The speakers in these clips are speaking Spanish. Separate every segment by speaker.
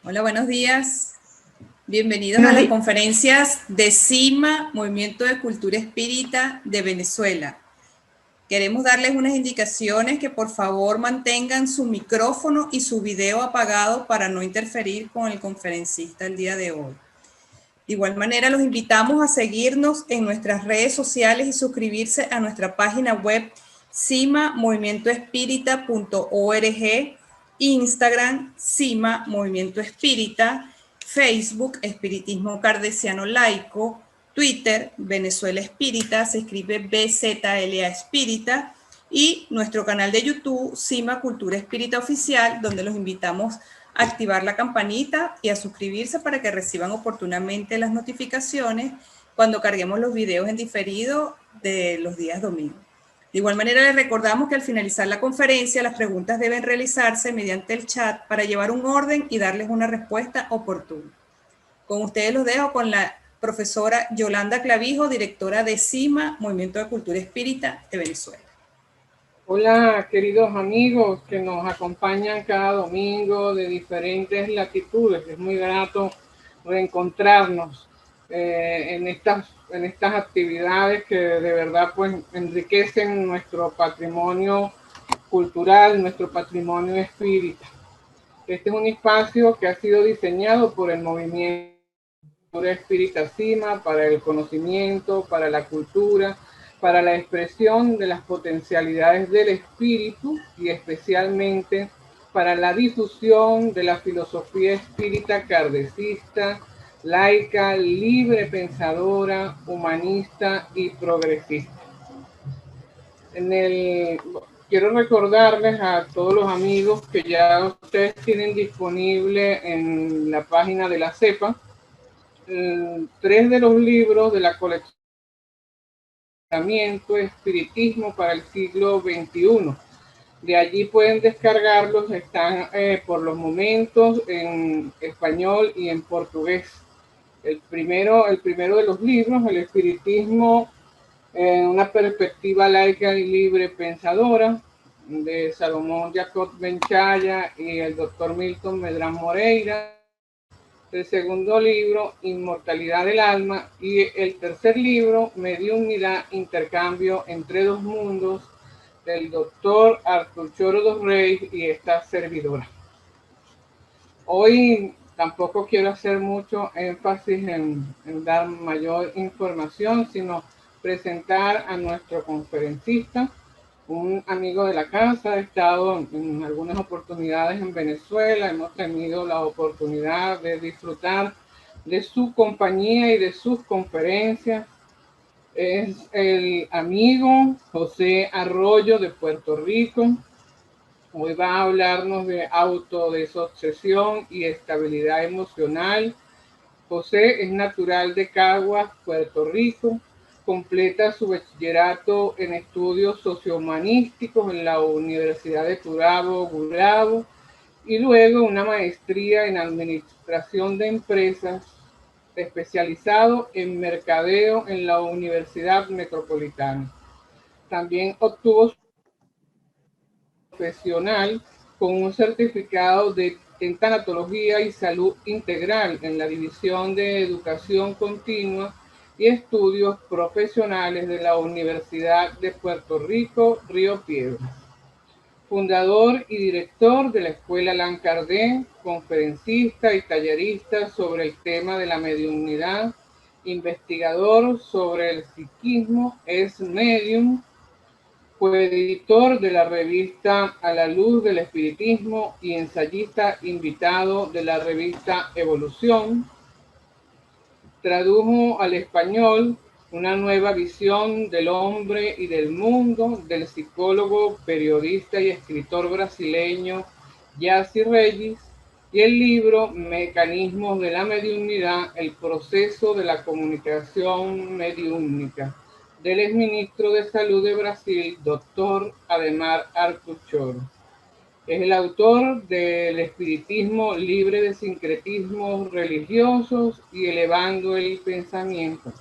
Speaker 1: Hola, buenos días. Bienvenidos a
Speaker 2: Buenos
Speaker 1: las
Speaker 2: días.
Speaker 1: conferencias de CIMA, Movimiento de Cultura Espírita de Venezuela. Queremos darles unas indicaciones que por favor mantengan su micrófono y su video apagado para no interferir con el conferencista el día de hoy. De igual manera, los invitamos a seguirnos en nuestras redes sociales y suscribirse a nuestra página web cimamovimientoespírita.org, Instagram Cima Movimiento Espírita, Facebook Espiritismo Cardesiano Laico, Twitter Venezuela Espírita, se escribe BZLA Espírita, y nuestro canal de YouTube Cima Cultura Espírita Oficial, donde los invitamos a activar la campanita y a suscribirse para que reciban oportunamente las notificaciones cuando carguemos los videos en diferido de los días domingos. De igual manera, les recordamos que al finalizar la conferencia, las preguntas deben realizarse mediante el chat para llevar un orden y darles una respuesta oportuna. Con ustedes los dejo con la profesora Yolanda Clavijo, directora de CIMA, Movimiento de Cultura Espírita de Venezuela.
Speaker 2: Hola, queridos amigos que nos acompañan cada domingo de diferentes latitudes. Es muy grato reencontrarnos en estas actividades que de verdad pues enriquecen nuestro patrimonio cultural, nuestro patrimonio espírita. Este es un espacio que ha sido diseñado por el movimiento Espírita Cima para el conocimiento, para la cultura, para la expresión de las potencialidades del espíritu y especialmente para la difusión de la filosofía espírita kardecista, laica, libre pensadora, humanista y progresista. Quiero recordarles a todos los amigos que ya ustedes tienen disponible en la página de la CEPA 3 de los libros de la colección Espiritismo para el siglo XXI. De allí pueden descargarlos, están por los momentos en español y en portugués. El primero de los libros, el Espiritismo en una perspectiva laica y libre pensadora, de Salomón Jacob Benchaya y el doctor Milton Medrán Moreira. El segundo libro, Inmortalidad del Alma, y el tercer libro, Mediunidad, Intercambio entre dos mundos, del doctor Artur Choro dos Reis y esta servidora. Hoy tampoco quiero hacer mucho énfasis en dar mayor información, sino presentar a nuestro conferencista, un amigo de la casa. Ha estado en algunas oportunidades en Venezuela, hemos tenido la oportunidad de disfrutar de su compañía y de sus conferencias. Es el amigo José Arroyo de Puerto Rico. Hoy va a hablarnos de autodesobsesión y estabilidad emocional. José es natural de Caguas, Puerto Rico. Completa su bachillerato en estudios sociohumanísticos en la Universidad de Gurabo y luego una maestría en administración de empresas, especializado en mercadeo en la Universidad Metropolitana. También obtuvo su profesional con un certificado en tanatología y salud integral en la División de Educación Continua y Estudios Profesionales de la Universidad de Puerto Rico, Río Piedras. Fundador y director de la Escuela Allan Kardec, conferencista y tallerista sobre el tema de la mediunidad, investigador sobre el psiquismo, es medium, coeditor de la revista A la Luz del Espiritismo y ensayista invitado de la revista Evolución. Tradujo al español Una nueva visión del hombre y del mundo, del psicólogo, periodista y escritor brasileño Yacy Regis, y el libro Mecanismos de la mediunidad, el proceso de la comunicación mediúnica, del exministro de Salud de Brasil, doctor Ademar Artur Choro. Es el autor del Espiritismo libre de sincretismos religiosos y elevando el pensamiento.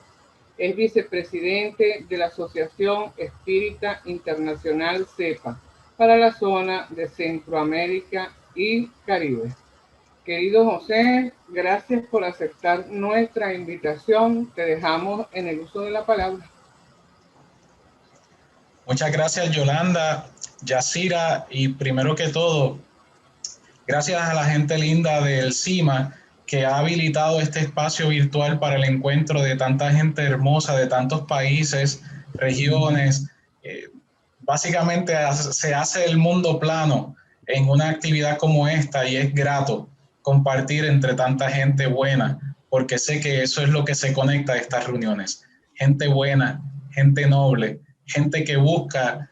Speaker 2: Es vicepresidente de la Asociación Espírita Internacional CEPA para la zona de Centroamérica y Caribe. Querido José, gracias por aceptar nuestra invitación. Te dejamos en el uso de la palabra.
Speaker 3: Muchas gracias, Yolanda, Yacira, y primero que todo, gracias a la gente linda del CIMA que ha habilitado este espacio virtual para el encuentro de tanta gente hermosa de tantos países, regiones. Básicamente se hace el mundo plano en una actividad como esta y es grato compartir entre tanta gente buena, porque sé que eso es lo que se conecta a estas reuniones. Gente buena, gente noble, gente que busca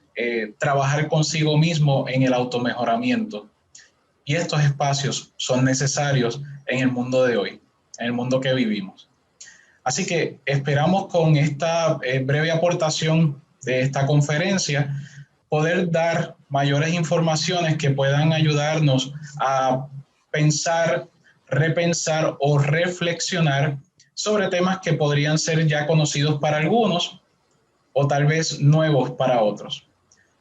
Speaker 3: trabajar consigo mismo en el automejoramiento. Y estos espacios son necesarios en el mundo de hoy, en el mundo que vivimos. Así que esperamos con esta breve aportación de esta conferencia poder dar mayores informaciones que puedan ayudarnos a pensar, repensar o reflexionar sobre temas que podrían ser ya conocidos para algunos o tal vez nuevos para otros.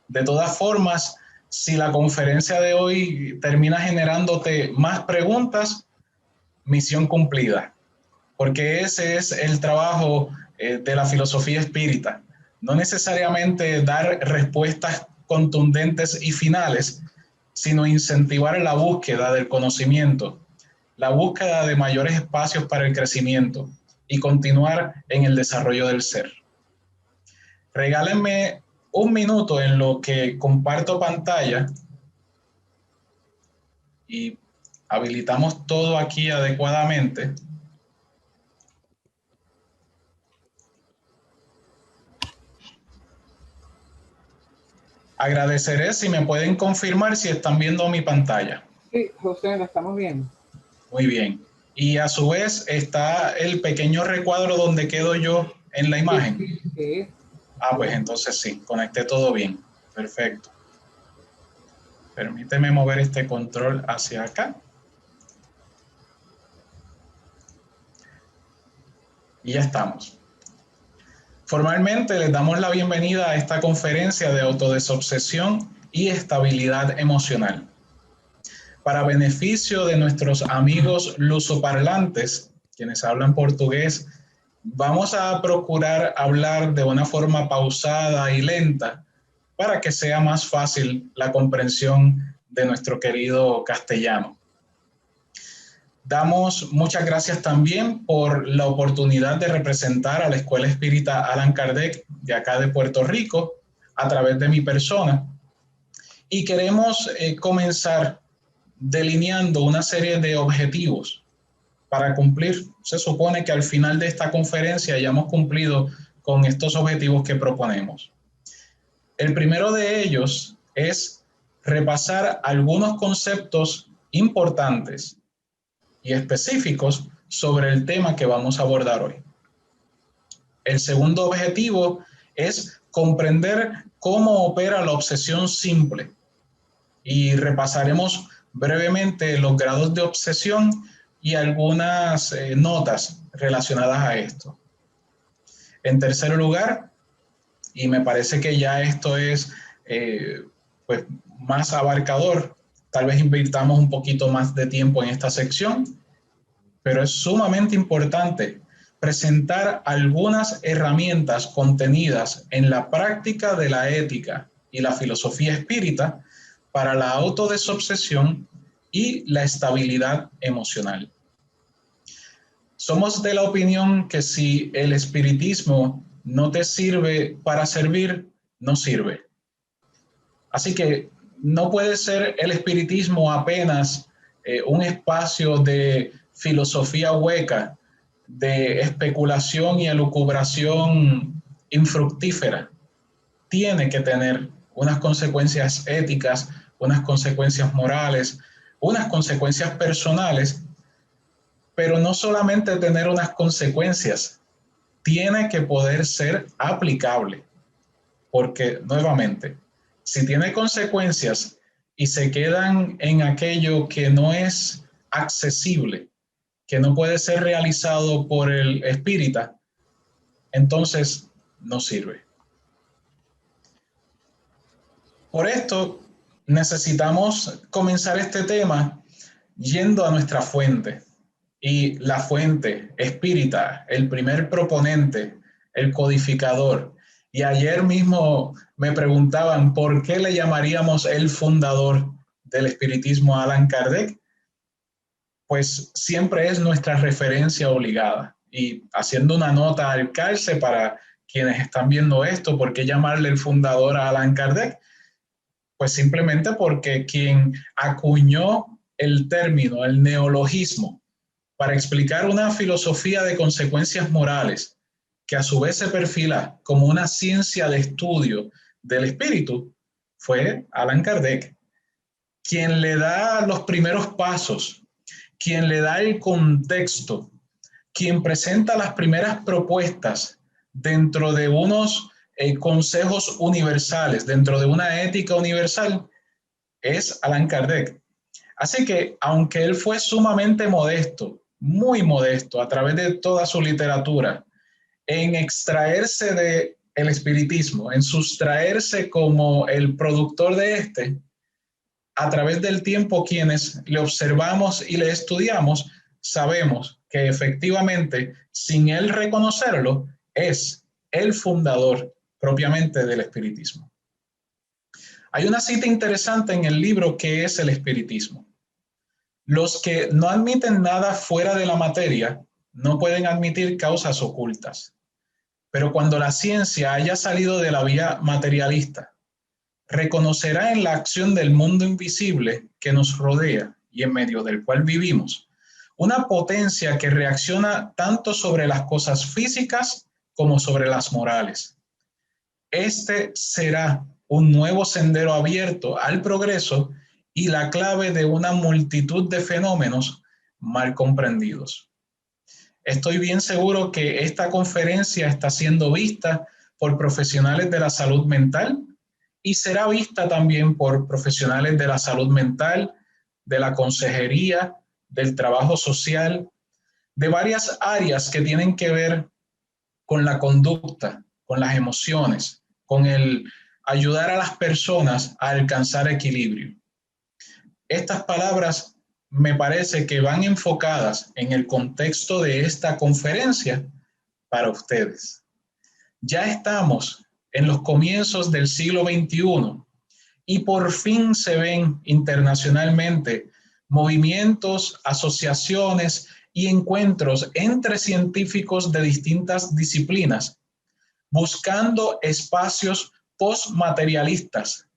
Speaker 3: De todas formas, si la conferencia de hoy termina generándote más preguntas, misión cumplida, porque ese es el trabajo de la filosofía espírita. No necesariamente dar respuestas contundentes y finales, sino incentivar la búsqueda del conocimiento, la búsqueda de mayores espacios para el crecimiento y continuar en el desarrollo del ser. Regálenme un minuto en lo que comparto pantalla y habilitamos todo aquí adecuadamente. Agradeceré si me pueden confirmar si están viendo mi pantalla.
Speaker 2: Sí, José, la estamos viendo.
Speaker 3: Muy bien. Y a su vez está el pequeño recuadro donde quedo yo en la imagen.
Speaker 2: Sí.
Speaker 3: Ah, pues entonces sí, conecté todo bien. Perfecto. Permíteme mover este control hacia acá. Y ya estamos. Formalmente les damos la bienvenida a esta conferencia de autodesobsesión y estabilidad emocional. Para beneficio de nuestros amigos lusoparlantes, quienes hablan portugués, vamos a procurar hablar de una forma pausada y lenta para que sea más fácil la comprensión de nuestro querido castellano. Damos muchas gracias también por la oportunidad de representar a la Escuela Espírita Allan Kardec de acá de Puerto Rico a través de mi persona. Y queremos comenzar delineando una serie de objetivos para cumplir. Se supone que al final de esta conferencia hayamos cumplido con estos objetivos que proponemos. El primero de ellos es repasar algunos conceptos importantes y específicos sobre el tema que vamos a abordar hoy. El segundo objetivo es comprender cómo opera la obsesión simple y repasaremos brevemente los grados de obsesión y algunas notas relacionadas a esto. En tercer lugar, y me parece que ya esto es pues más abarcador, tal vez invirtamos un poquito más de tiempo en esta sección, pero es sumamente importante presentar algunas herramientas contenidas en la práctica de la ética y la filosofía espírita para la autodesobsesión y la estabilidad emocional. Somos de la opinión que si el espiritismo no te sirve para servir, no sirve. Así que no puede ser el espiritismo apenas un espacio de filosofía hueca, de especulación y elucubración infructífera. Tiene que tener unas consecuencias éticas, unas consecuencias morales, unas consecuencias personales, pero no solamente tener unas consecuencias, tiene que poder ser aplicable, porque nuevamente, si tiene consecuencias y se quedan en aquello que no es accesible, que no puede ser realizado por el espírita, entonces no sirve. Por esto necesitamos comenzar este tema yendo a nuestra fuente. Y la fuente espírita, el primer proponente, el codificador. Y ayer mismo me preguntaban por qué le llamaríamos el fundador del espiritismo a Allan Kardec. Pues siempre es nuestra referencia obligada. Y haciendo una nota al calce para quienes están viendo esto, ¿por qué llamarle el fundador a Allan Kardec? Pues simplemente porque quien acuñó el término, el neologismo, para explicar una filosofía de consecuencias morales que a su vez se perfila como una ciencia de estudio del espíritu, fue Allan Kardec, quien le da los primeros pasos, quien le da el contexto, quien presenta las primeras propuestas dentro de unos consejos universales, dentro de una ética universal, es Allan Kardec. Así que, aunque él fue sumamente modesto, muy modesto a través de toda su literatura, en extraerse del espiritismo, en sustraerse como el productor de este, a través del tiempo quienes le observamos y le estudiamos, sabemos que efectivamente, sin él reconocerlo, es el fundador propiamente del espiritismo. Hay una cita interesante en el libro que es el espiritismo. Los que no admiten nada fuera de la materia no pueden admitir causas ocultas. Pero cuando la ciencia haya salido de la vía materialista, reconocerá en la acción del mundo invisible que nos rodea y en medio del cual vivimos, una potencia que reacciona tanto sobre las cosas físicas como sobre las morales. Este será un nuevo sendero abierto al progreso y la clave de una multitud de fenómenos mal comprendidos. Estoy bien seguro que esta conferencia está siendo vista por profesionales de la salud mental y será vista también por profesionales de la salud mental, de la consejería, del trabajo social, de varias áreas que tienen que ver con la conducta, con las emociones, con el ayudar a las personas a alcanzar equilibrio. Estas palabras me parece que van enfocadas en el contexto de esta conferencia para ustedes. Ya estamos en los comienzos del siglo XXI y por fin se ven internacionalmente movimientos, asociaciones y encuentros entre científicos de distintas disciplinas buscando espacios postmaterialistas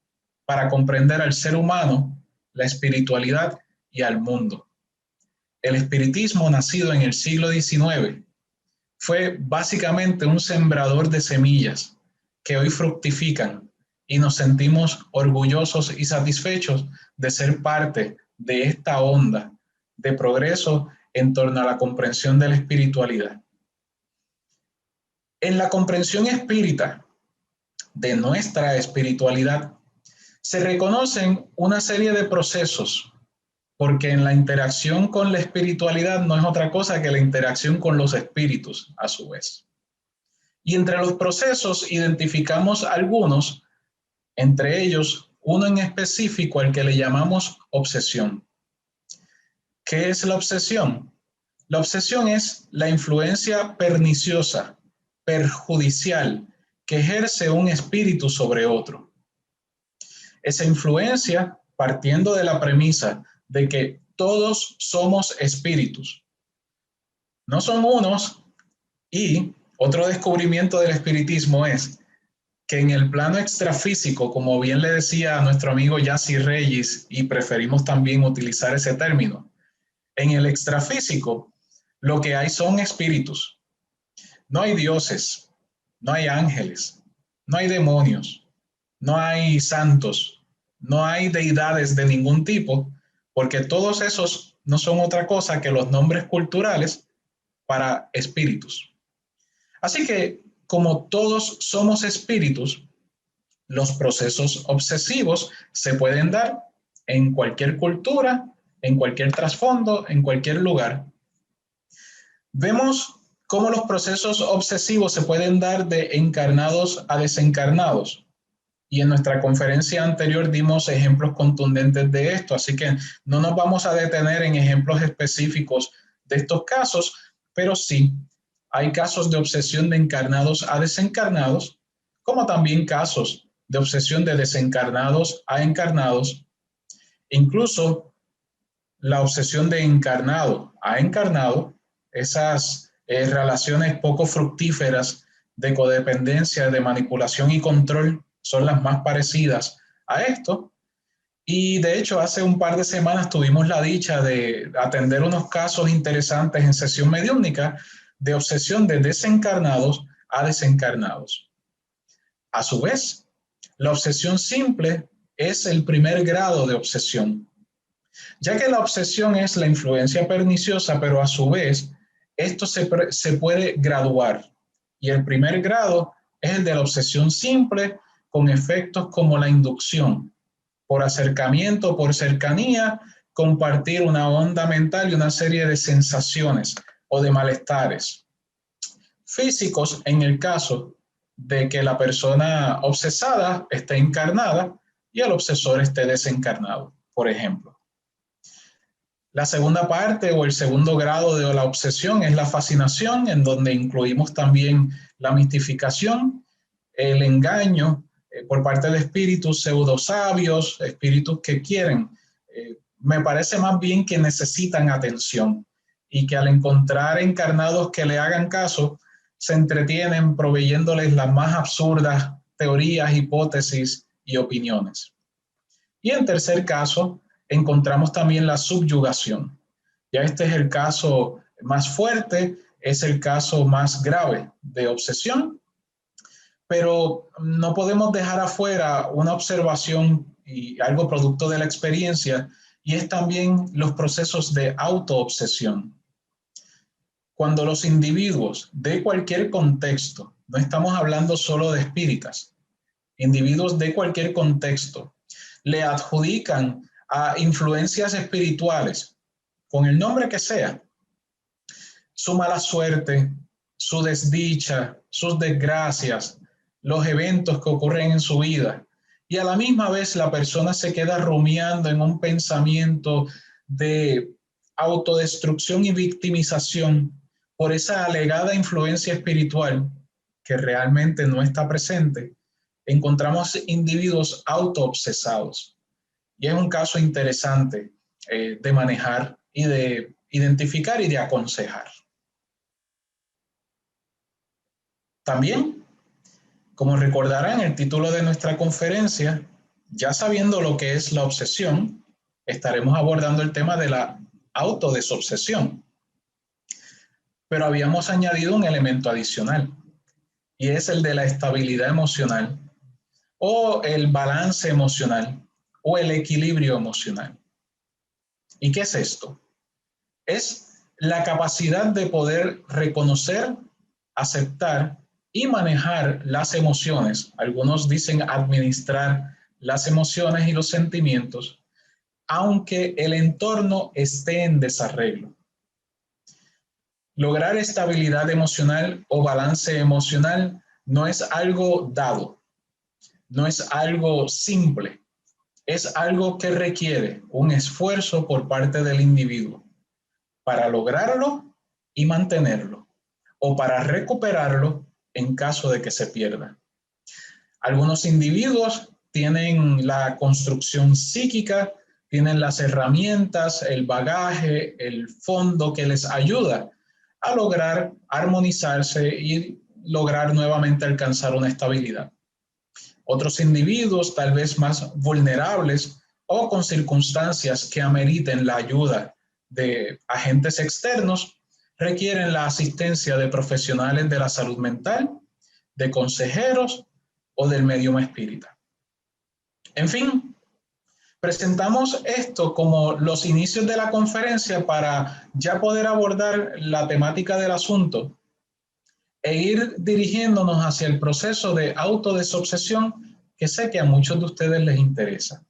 Speaker 3: para comprender al ser humano, la espiritualidad y al mundo. El espiritismo, nacido en el siglo XIX, fue básicamente un sembrador de semillas que hoy fructifican y nos sentimos orgullosos y satisfechos de ser parte de esta onda de progreso en torno a la comprensión de la espiritualidad. En la comprensión espírita de nuestra espiritualidad se reconocen una serie de procesos, porque en la interacción con la espiritualidad no es otra cosa que la interacción con los espíritus a su vez. Y entre los procesos identificamos algunos, entre ellos uno en específico al que le llamamos obsesión. ¿Qué es la obsesión? La obsesión es la influencia perniciosa, perjudicial, que ejerce un espíritu sobre otro. Esa influencia, partiendo de la premisa de que todos somos espíritus, no son unos, y otro descubrimiento del espiritismo es que en el plano extrafísico, como bien le decía a nuestro amigo Yassi Reyes, y preferimos también utilizar ese término, en el extrafísico lo que hay son espíritus. No hay dioses, no hay ángeles, no hay demonios, no hay santos, no hay deidades de ningún tipo, porque todos esos no son otra cosa que los nombres culturales para espíritus. Así que, como todos somos espíritus, los procesos obsesivos se pueden dar en cualquier cultura, en cualquier trasfondo, en cualquier lugar. Vemos cómo los procesos obsesivos se pueden dar de encarnados a desencarnados. Y en nuestra conferencia anterior dimos ejemplos contundentes de esto, así que no nos vamos a detener en ejemplos específicos de estos casos, pero sí hay casos de obsesión de encarnados a desencarnados, como también casos de obsesión de desencarnados a encarnados, incluso la obsesión de encarnado a encarnado, esas relaciones poco fructíferas de codependencia, de manipulación y control son las más parecidas a esto. Y de hecho, hace un par de semanas tuvimos la dicha de atender unos casos interesantes en sesión mediúmnica de obsesión de desencarnados a desencarnados. A su vez, la obsesión simple es el primer grado de obsesión, ya que la obsesión es la influencia perniciosa, pero a su vez esto se puede graduar. Y el primer grado es el de la obsesión simple, con efectos como la inducción, por acercamiento, por cercanía, compartir una onda mental y una serie de sensaciones o de malestares físicos en el caso de que la persona obsesada esté encarnada y el obsesor esté desencarnado, por ejemplo. La segunda parte o el segundo grado de la obsesión es la fascinación, en donde incluimos también la mistificación, el engaño por parte de espíritus pseudosabios, espíritus que quieren, me parece más bien que necesitan atención y que al encontrar encarnados que le hagan caso, se entretienen proveyéndoles las más absurdas teorías, hipótesis y opiniones. Y en tercer caso, encontramos también la subyugación. Ya este es el caso más fuerte, es el caso más grave de obsesión, pero no podemos dejar afuera una observación y algo producto de la experiencia, y es también los procesos de autoobsesión. Cuando los individuos de cualquier contexto, no estamos hablando solo de espíritas, individuos de cualquier contexto, le adjudican a influencias espirituales, con el nombre que sea, su mala suerte, su desdicha, sus desgracias, los eventos que ocurren en su vida, y a la misma vez la persona se queda rumiando en un pensamiento de autodestrucción y victimización por esa alegada influencia espiritual que realmente no está presente. Encontramos individuos autoobsesados. Y es un caso interesante de manejar y de identificar y de aconsejar. También, como recordarán, el título de nuestra conferencia, ya sabiendo lo que es la obsesión, estaremos abordando el tema de la autodesobsesión. Pero habíamos añadido un elemento adicional, y es el de la estabilidad emocional, o el balance emocional, o el equilibrio emocional. ¿Y qué es esto? Es la capacidad de poder reconocer, aceptar y manejar las emociones. Algunos dicen administrar las emociones y los sentimientos, aunque el entorno esté en desarreglo. Lograr estabilidad emocional o balance emocional no es algo dado, no es algo simple. Es algo que requiere un esfuerzo por parte del individuo para lograrlo y mantenerlo, o para recuperarlo en caso de que se pierda. Algunos individuos tienen la construcción psíquica, tienen las herramientas, el bagaje, el fondo que les ayuda a lograr armonizarse y lograr nuevamente alcanzar una estabilidad. Otros individuos, tal vez más vulnerables o con circunstancias que ameriten la ayuda de agentes externos, requieren la asistencia de profesionales de la salud mental, de consejeros o del medium espírita. En fin, presentamos esto como los inicios de la conferencia para ya poder abordar la temática del asunto e ir dirigiéndonos hacia el proceso de autodesobsesión que sé que a muchos de ustedes les interesa.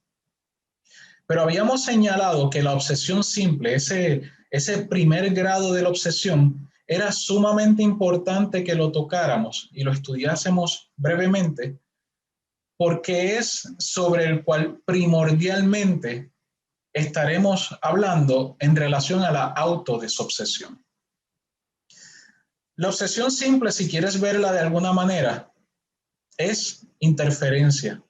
Speaker 3: Pero habíamos señalado que la obsesión simple, ese primer grado de la obsesión, era sumamente importante que lo tocáramos y lo estudiásemos brevemente, porque es sobre el cual primordialmente estaremos hablando en relación a la autodesobsesión. La obsesión simple, si quieres verla de alguna manera, es interferencia.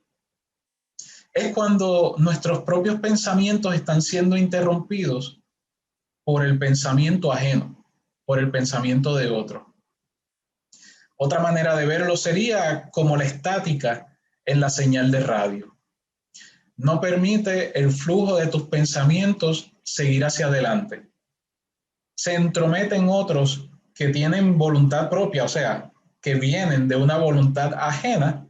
Speaker 3: Es cuando nuestros propios pensamientos están siendo interrumpidos por el pensamiento ajeno, por el pensamiento de otro. Otra manera de verlo sería como la estática en la señal de radio. No permite el flujo de tus pensamientos seguir hacia adelante. Se entrometen otros que tienen voluntad propia, o sea, que vienen de una voluntad ajena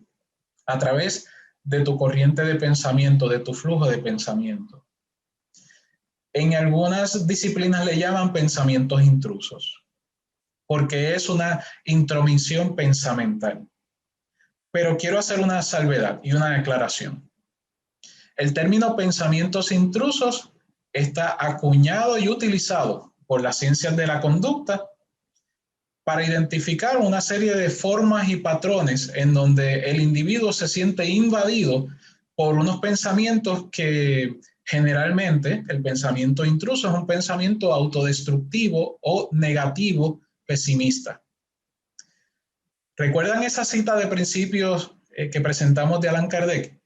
Speaker 3: a través de tu corriente de pensamiento, de tu flujo de pensamiento. En algunas disciplinas le llaman pensamientos intrusos, porque es una intromisión pensamental. Pero quiero hacer una salvedad y una aclaración. El término pensamientos intrusos está acuñado y utilizado por las ciencias de la conducta para identificar una serie de formas y patrones en donde el individuo se siente invadido por unos pensamientos que generalmente el pensamiento intruso es un pensamiento autodestructivo o negativo, pesimista. ¿Recuerdan esa cita de principios que presentamos de Allan Kardec?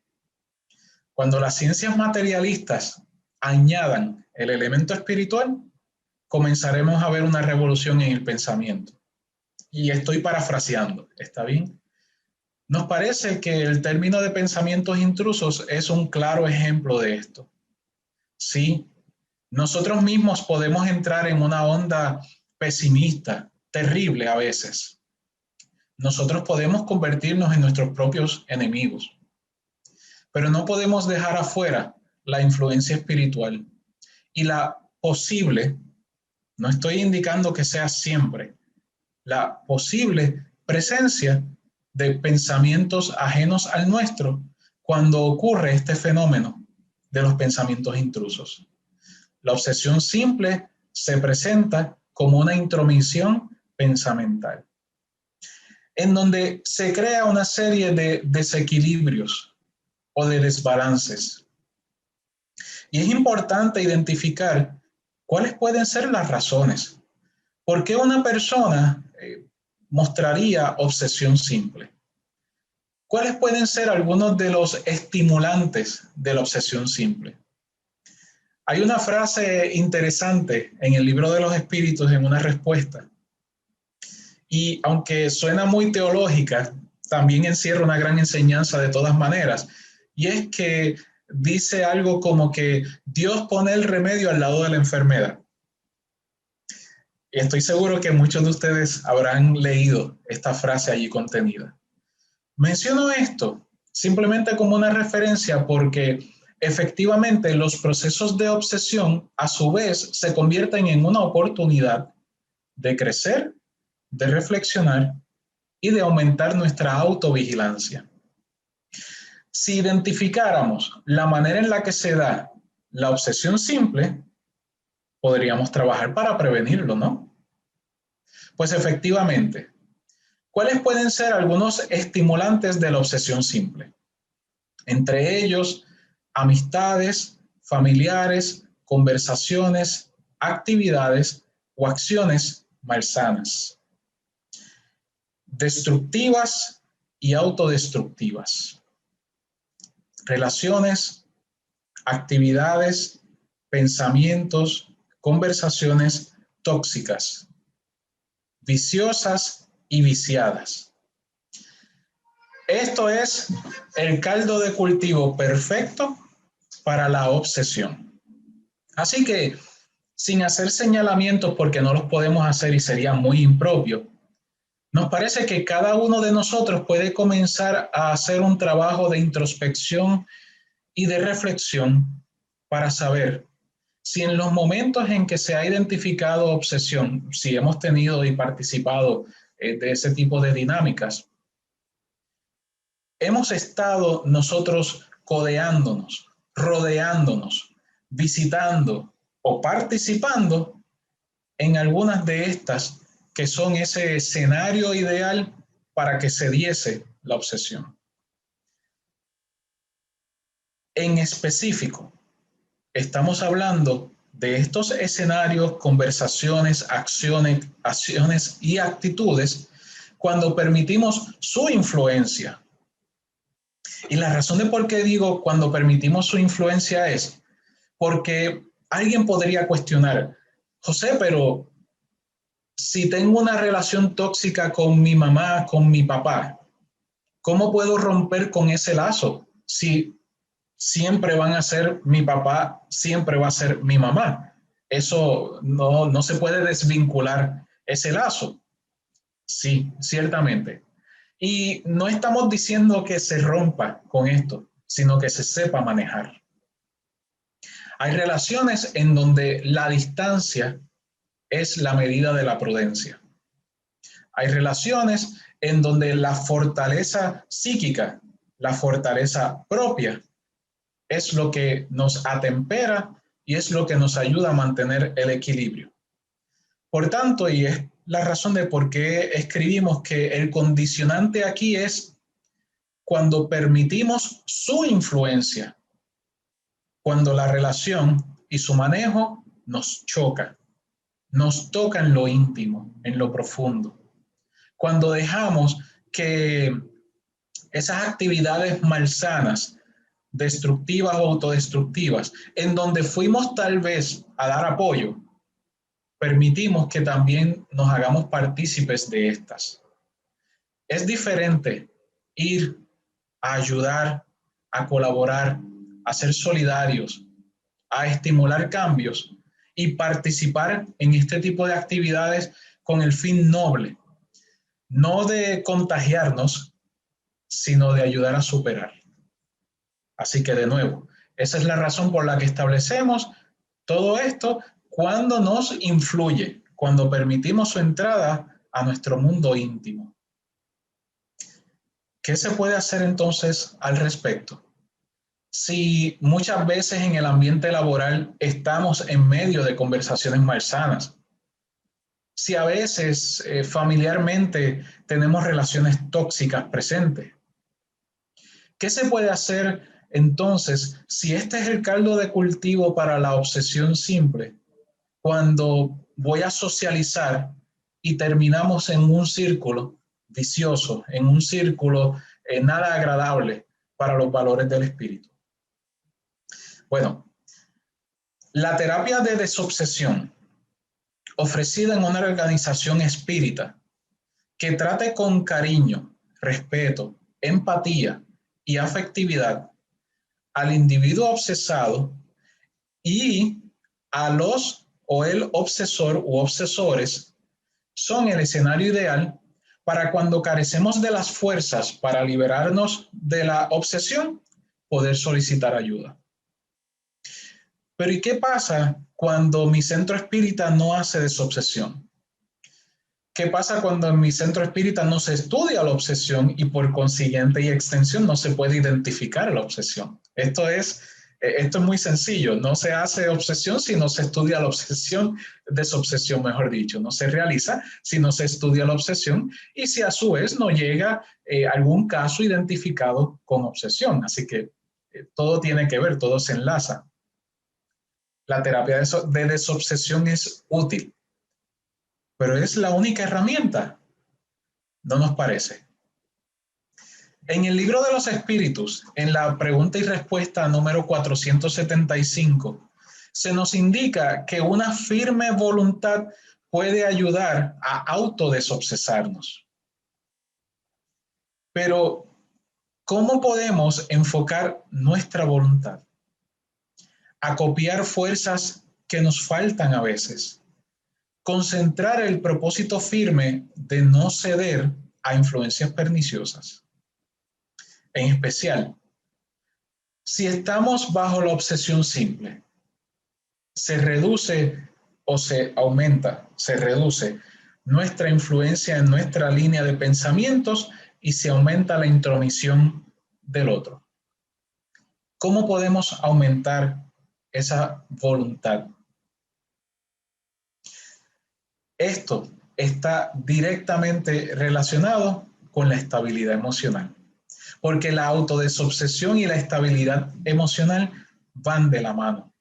Speaker 3: Cuando las ciencias materialistas añadan el elemento espiritual, comenzaremos a ver una revolución en el pensamiento. Y estoy parafraseando, ¿está bien? Nos parece que el término de pensamientos intrusos es un claro ejemplo de esto. Sí, nosotros mismos podemos entrar en una onda pesimista, terrible a veces. Nosotros podemos convertirnos en nuestros propios enemigos, pero no podemos dejar afuera la influencia espiritual y la posible, no estoy indicando que sea siempre, la posible presencia de pensamientos ajenos al nuestro cuando ocurre este fenómeno de los pensamientos intrusos. La obsesión simple se presenta como una intromisión pensamental, en donde se crea una serie de desequilibrios o de desbalances. Y es importante identificar cuáles pueden ser las razones. ¿Por qué una persona mostraría obsesión simple? ¿Cuáles pueden ser algunos de los estimulantes de la obsesión simple? Hay una frase interesante en el Libro de los Espíritus en una respuesta. Y aunque suena muy teológica, también encierra una gran enseñanza de todas maneras. Y es que dice algo como que Dios pone el remedio al lado de la enfermedad. Y estoy seguro que muchos de ustedes habrán leído esta frase allí contenida. Menciono esto simplemente como una referencia porque efectivamente los procesos de obsesión a su vez se convierten en una oportunidad de crecer, de reflexionar y de aumentar nuestra autovigilancia. Si identificáramos la manera en la que se da la obsesión simple, podríamos trabajar para prevenirlo, ¿no? Pues efectivamente, ¿cuáles pueden ser algunos estimulantes de la obsesión simple? Entre ellos, amistades, familiares, conversaciones, actividades o acciones malsanas, destructivas y autodestructivas. Relaciones, actividades, pensamientos, conversaciones tóxicas, viciosas y viciadas. Esto es el caldo de cultivo perfecto para la obsesión. Así que, sin hacer señalamientos porque no los podemos hacer y sería muy impropio, nos parece que cada uno de nosotros puede comenzar a hacer un trabajo de introspección y de reflexión para saber si en los momentos en que se ha identificado obsesión, si hemos tenido y participado de ese tipo de dinámicas, hemos estado nosotros codeándonos, rodeándonos, visitando o participando en algunas de estas que son ese escenario ideal para que se diese la obsesión. En específico, estamos hablando de estos escenarios, conversaciones, acciones y actitudes cuando permitimos su influencia. Y la razón de por qué digo cuando permitimos su influencia es porque alguien podría cuestionar, José, pero si tengo una relación tóxica con mi mamá, con mi papá, ¿cómo puedo romper con ese lazo? Si siempre van a ser mi papá, siempre va a ser mi mamá. Eso no se puede desvincular ese lazo. Sí, ciertamente. Y no estamos diciendo que se rompa con esto, sino que se sepa manejar. Hay relaciones en donde la distancia es la medida de la prudencia. Hay relaciones en donde la fortaleza psíquica, la fortaleza propia, es lo que nos atempera y es lo que nos ayuda a mantener el equilibrio. Por tanto, y es la razón de por qué escribimos que el condicionante aquí es cuando permitimos su influencia, cuando la relación y su manejo nos choca, nos toca en lo íntimo, en lo profundo. Cuando dejamos que esas actividades malsanas, destructivas o autodestructivas, en donde fuimos tal vez a dar apoyo, permitimos que también nos hagamos partícipes de estas. Es diferente ir a ayudar, a colaborar, a ser solidarios, a estimular cambios y participar en este tipo de actividades con el fin noble, no de contagiarnos, sino de ayudar a superar. Así que de nuevo, esa es la razón por la que establecemos todo esto cuando nos influye, cuando permitimos su entrada a nuestro mundo íntimo. ¿Qué se puede hacer entonces al respecto? Si muchas veces en el ambiente laboral estamos en medio de conversaciones malsanas, si a veces familiarmente tenemos relaciones tóxicas presentes, ¿qué se puede hacer entonces si este es el caldo de cultivo para la obsesión simple? Cuando voy a socializar y terminamos en un círculo vicioso, en un círculo nada agradable para los valores del espíritu. Bueno, la terapia de desobsesión ofrecida en una organización espírita que trate con cariño, respeto, empatía y afectividad al individuo obsesado y a los o el obsesor u obsesores son el escenario ideal para cuando carecemos de las fuerzas para liberarnos de la obsesión, poder solicitar ayuda. Pero ¿y qué pasa cuando mi centro espírita no hace desobsesión? ¿Qué pasa cuando en mi centro espírita no se estudia la obsesión y por consiguiente y extensión no se puede identificar la obsesión? Esto es muy sencillo. No se hace obsesión si no se estudia la obsesión, desobsesión mejor dicho. No se realiza si no se estudia la obsesión y si a su vez no llega algún caso identificado con obsesión. Así que todo tiene que ver, todo se enlaza. La terapia de desobsesión es útil, pero ¿es la única herramienta? No nos parece. En el libro de los espíritus, en la pregunta y respuesta número 475, se nos indica que una firme voluntad puede ayudar a autodesobsesarnos. Pero, ¿cómo podemos enfocar nuestra voluntad? Acopiar fuerzas que nos faltan a veces. Concentrar el propósito firme de no ceder a influencias perniciosas. En especial, si estamos bajo la obsesión simple, se reduce o se aumenta, se reduce nuestra influencia en nuestra línea de pensamientos y se aumenta la intromisión del otro. ¿Cómo podemos aumentar esa voluntad? Esto está directamente relacionado con la estabilidad emocional. porque la autodesobsesión y la estabilidad emocional van de la mano.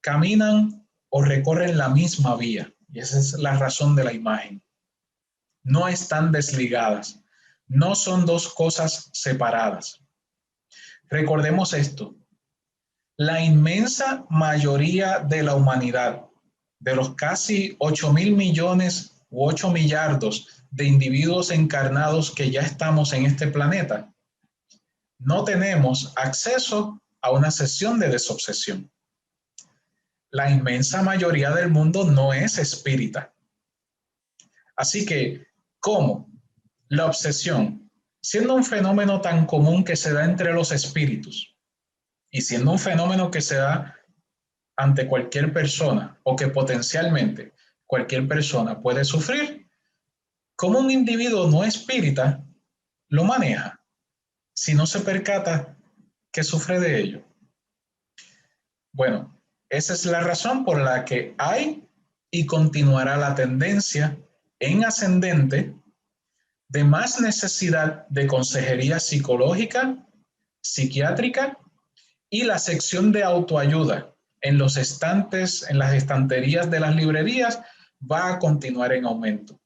Speaker 3: Caminan o recorren la misma vía, y esa es la razón de la imagen. No están desligadas, no son dos cosas separadas. Recordemos esto, la inmensa mayoría de la humanidad, de los casi 8.000 millones u 8 millardos de individuos encarnados que ya estamos en este planeta, no tenemos acceso a una sesión de desobsesión. La inmensa mayoría del mundo no es espírita. Así que, ¿cómo? La obsesión, siendo un fenómeno tan común que se da entre los espíritus y siendo un fenómeno que se da ante cualquier persona o que potencialmente cualquier persona puede sufrir, ¿cómo un individuo no espírita lo maneja si no se percata que sufre de ello? Bueno, esa es la razón por la que hay y continuará la tendencia en ascendente de más necesidad de consejería psicológica, psiquiátrica y la sección de autoayuda en los estantes, en las estanterías de las librerías va a continuar en aumento.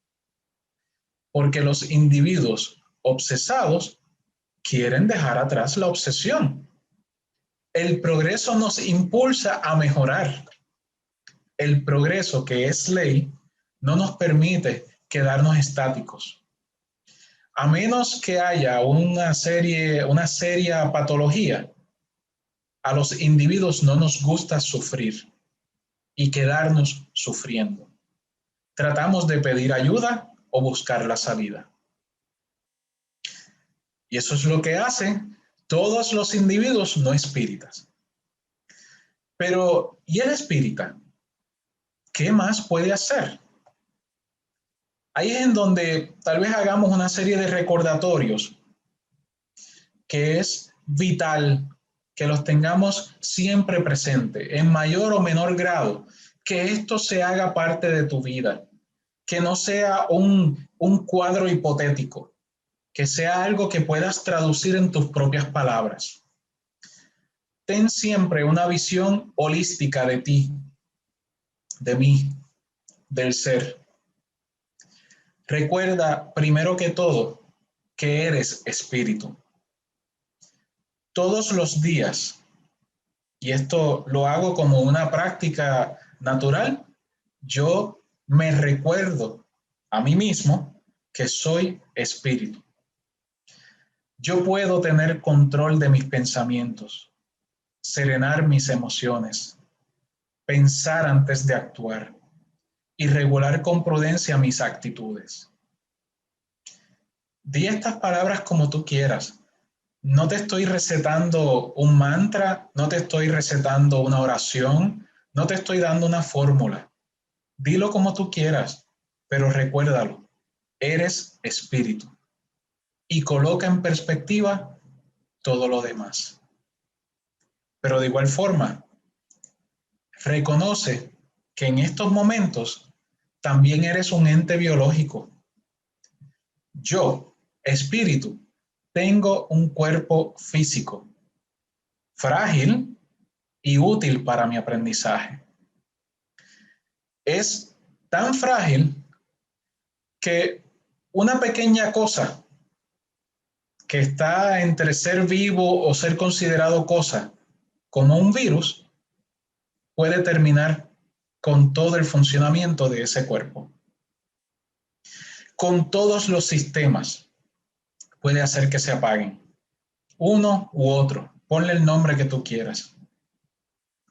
Speaker 3: Porque los individuos obsesados quieren dejar atrás la obsesión. El progreso nos impulsa a mejorar. El progreso, que es ley, no nos permite quedarnos estáticos. A menos que haya una seria patología, a los individuos no nos gusta sufrir y quedarnos sufriendo. Tratamos de pedir ayuda o buscar la salida. Y eso es lo que hacen todos los individuos no espíritas. Pero, ¿y el espírita? ¿Qué más puede hacer? Ahí es en donde tal vez hagamos una serie de recordatorios que es vital que los tengamos siempre presente, en mayor o menor grado, que esto se haga parte de tu vida, que no sea un cuadro hipotético, que sea algo que puedas traducir en tus propias palabras. Ten siempre una visión holística de ti, de mí, del ser. Recuerda, primero que todo, que eres espíritu. Todos los días, y esto lo hago como una práctica natural, yo me recuerdo a mí mismo que soy espíritu. Yo puedo tener control de mis pensamientos, serenar mis emociones, pensar antes de actuar y regular con prudencia mis actitudes. Di estas palabras como tú quieras. No te estoy recetando un mantra, no te estoy recetando una oración, no te estoy dando una fórmula. Dilo como tú quieras, pero recuérdalo, eres espíritu. Y coloca en perspectiva todo lo demás. Pero de igual forma, reconoce que en estos momentos también eres un ente biológico. Yo, espíritu, tengo un cuerpo físico, frágil y útil para mi aprendizaje. Es tan frágil que una pequeña cosa que está entre ser vivo o ser considerado cosa, como un virus, puede terminar con todo el funcionamiento de ese cuerpo. Con todos los sistemas puede hacer que se apaguen, uno u otro. Ponle el nombre que tú quieras.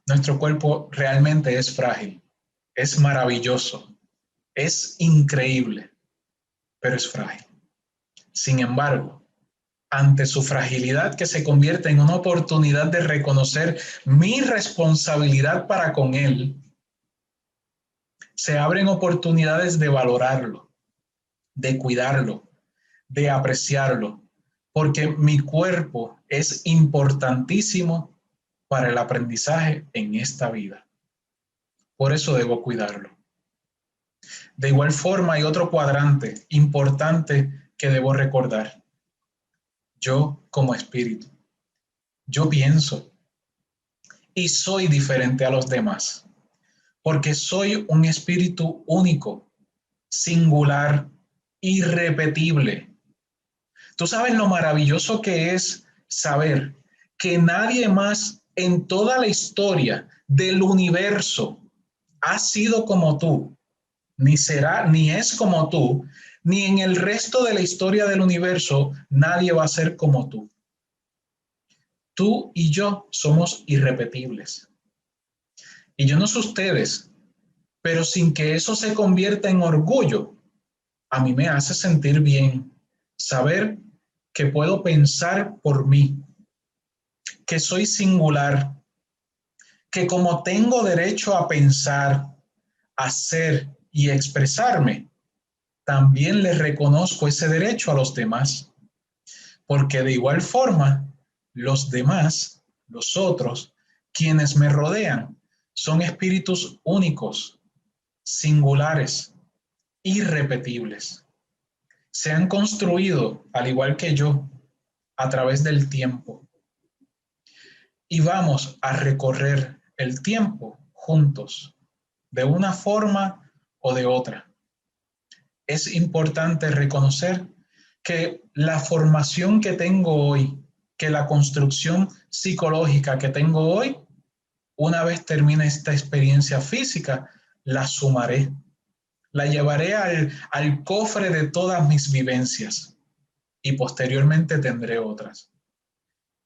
Speaker 3: Nuestro cuerpo realmente es frágil, es maravilloso, es increíble, pero es frágil. Sin embargo, ante su fragilidad, que se convierte en una oportunidad de reconocer mi responsabilidad para con él, se abren oportunidades de valorarlo, de cuidarlo, de apreciarlo, porque mi cuerpo es importantísimo para el aprendizaje en esta vida. Por eso debo cuidarlo. De igual forma, hay otro cuadrante importante que debo recordar. yo como espíritu. Yo pienso y soy diferente a los demás, porque soy un espíritu único, singular, irrepetible. Tú sabes lo maravilloso que es saber que nadie más en toda la historia del universo ha sido como tú, ni será, ni es como tú, ni en el resto de la historia del universo nadie va a ser como tú. Tú y yo somos irrepetibles. Y yo no sé ustedes, pero sin que eso se convierta en orgullo, a mí me hace sentir bien saber que puedo pensar por mí, que soy singular, que como tengo derecho a pensar, hacer y expresarme, también les reconozco ese derecho a los demás, porque de igual forma, los demás, los otros, quienes me rodean, son espíritus únicos, singulares, irrepetibles. Se han construido, al igual que yo, a través del tiempo. Y vamos a recorrer el tiempo juntos, de una forma o de otra. Es importante reconocer que la formación que tengo hoy, que la construcción psicológica que tengo hoy, una vez termine esta experiencia física, la sumaré, la llevaré al cofre de todas mis vivencias y posteriormente tendré otras.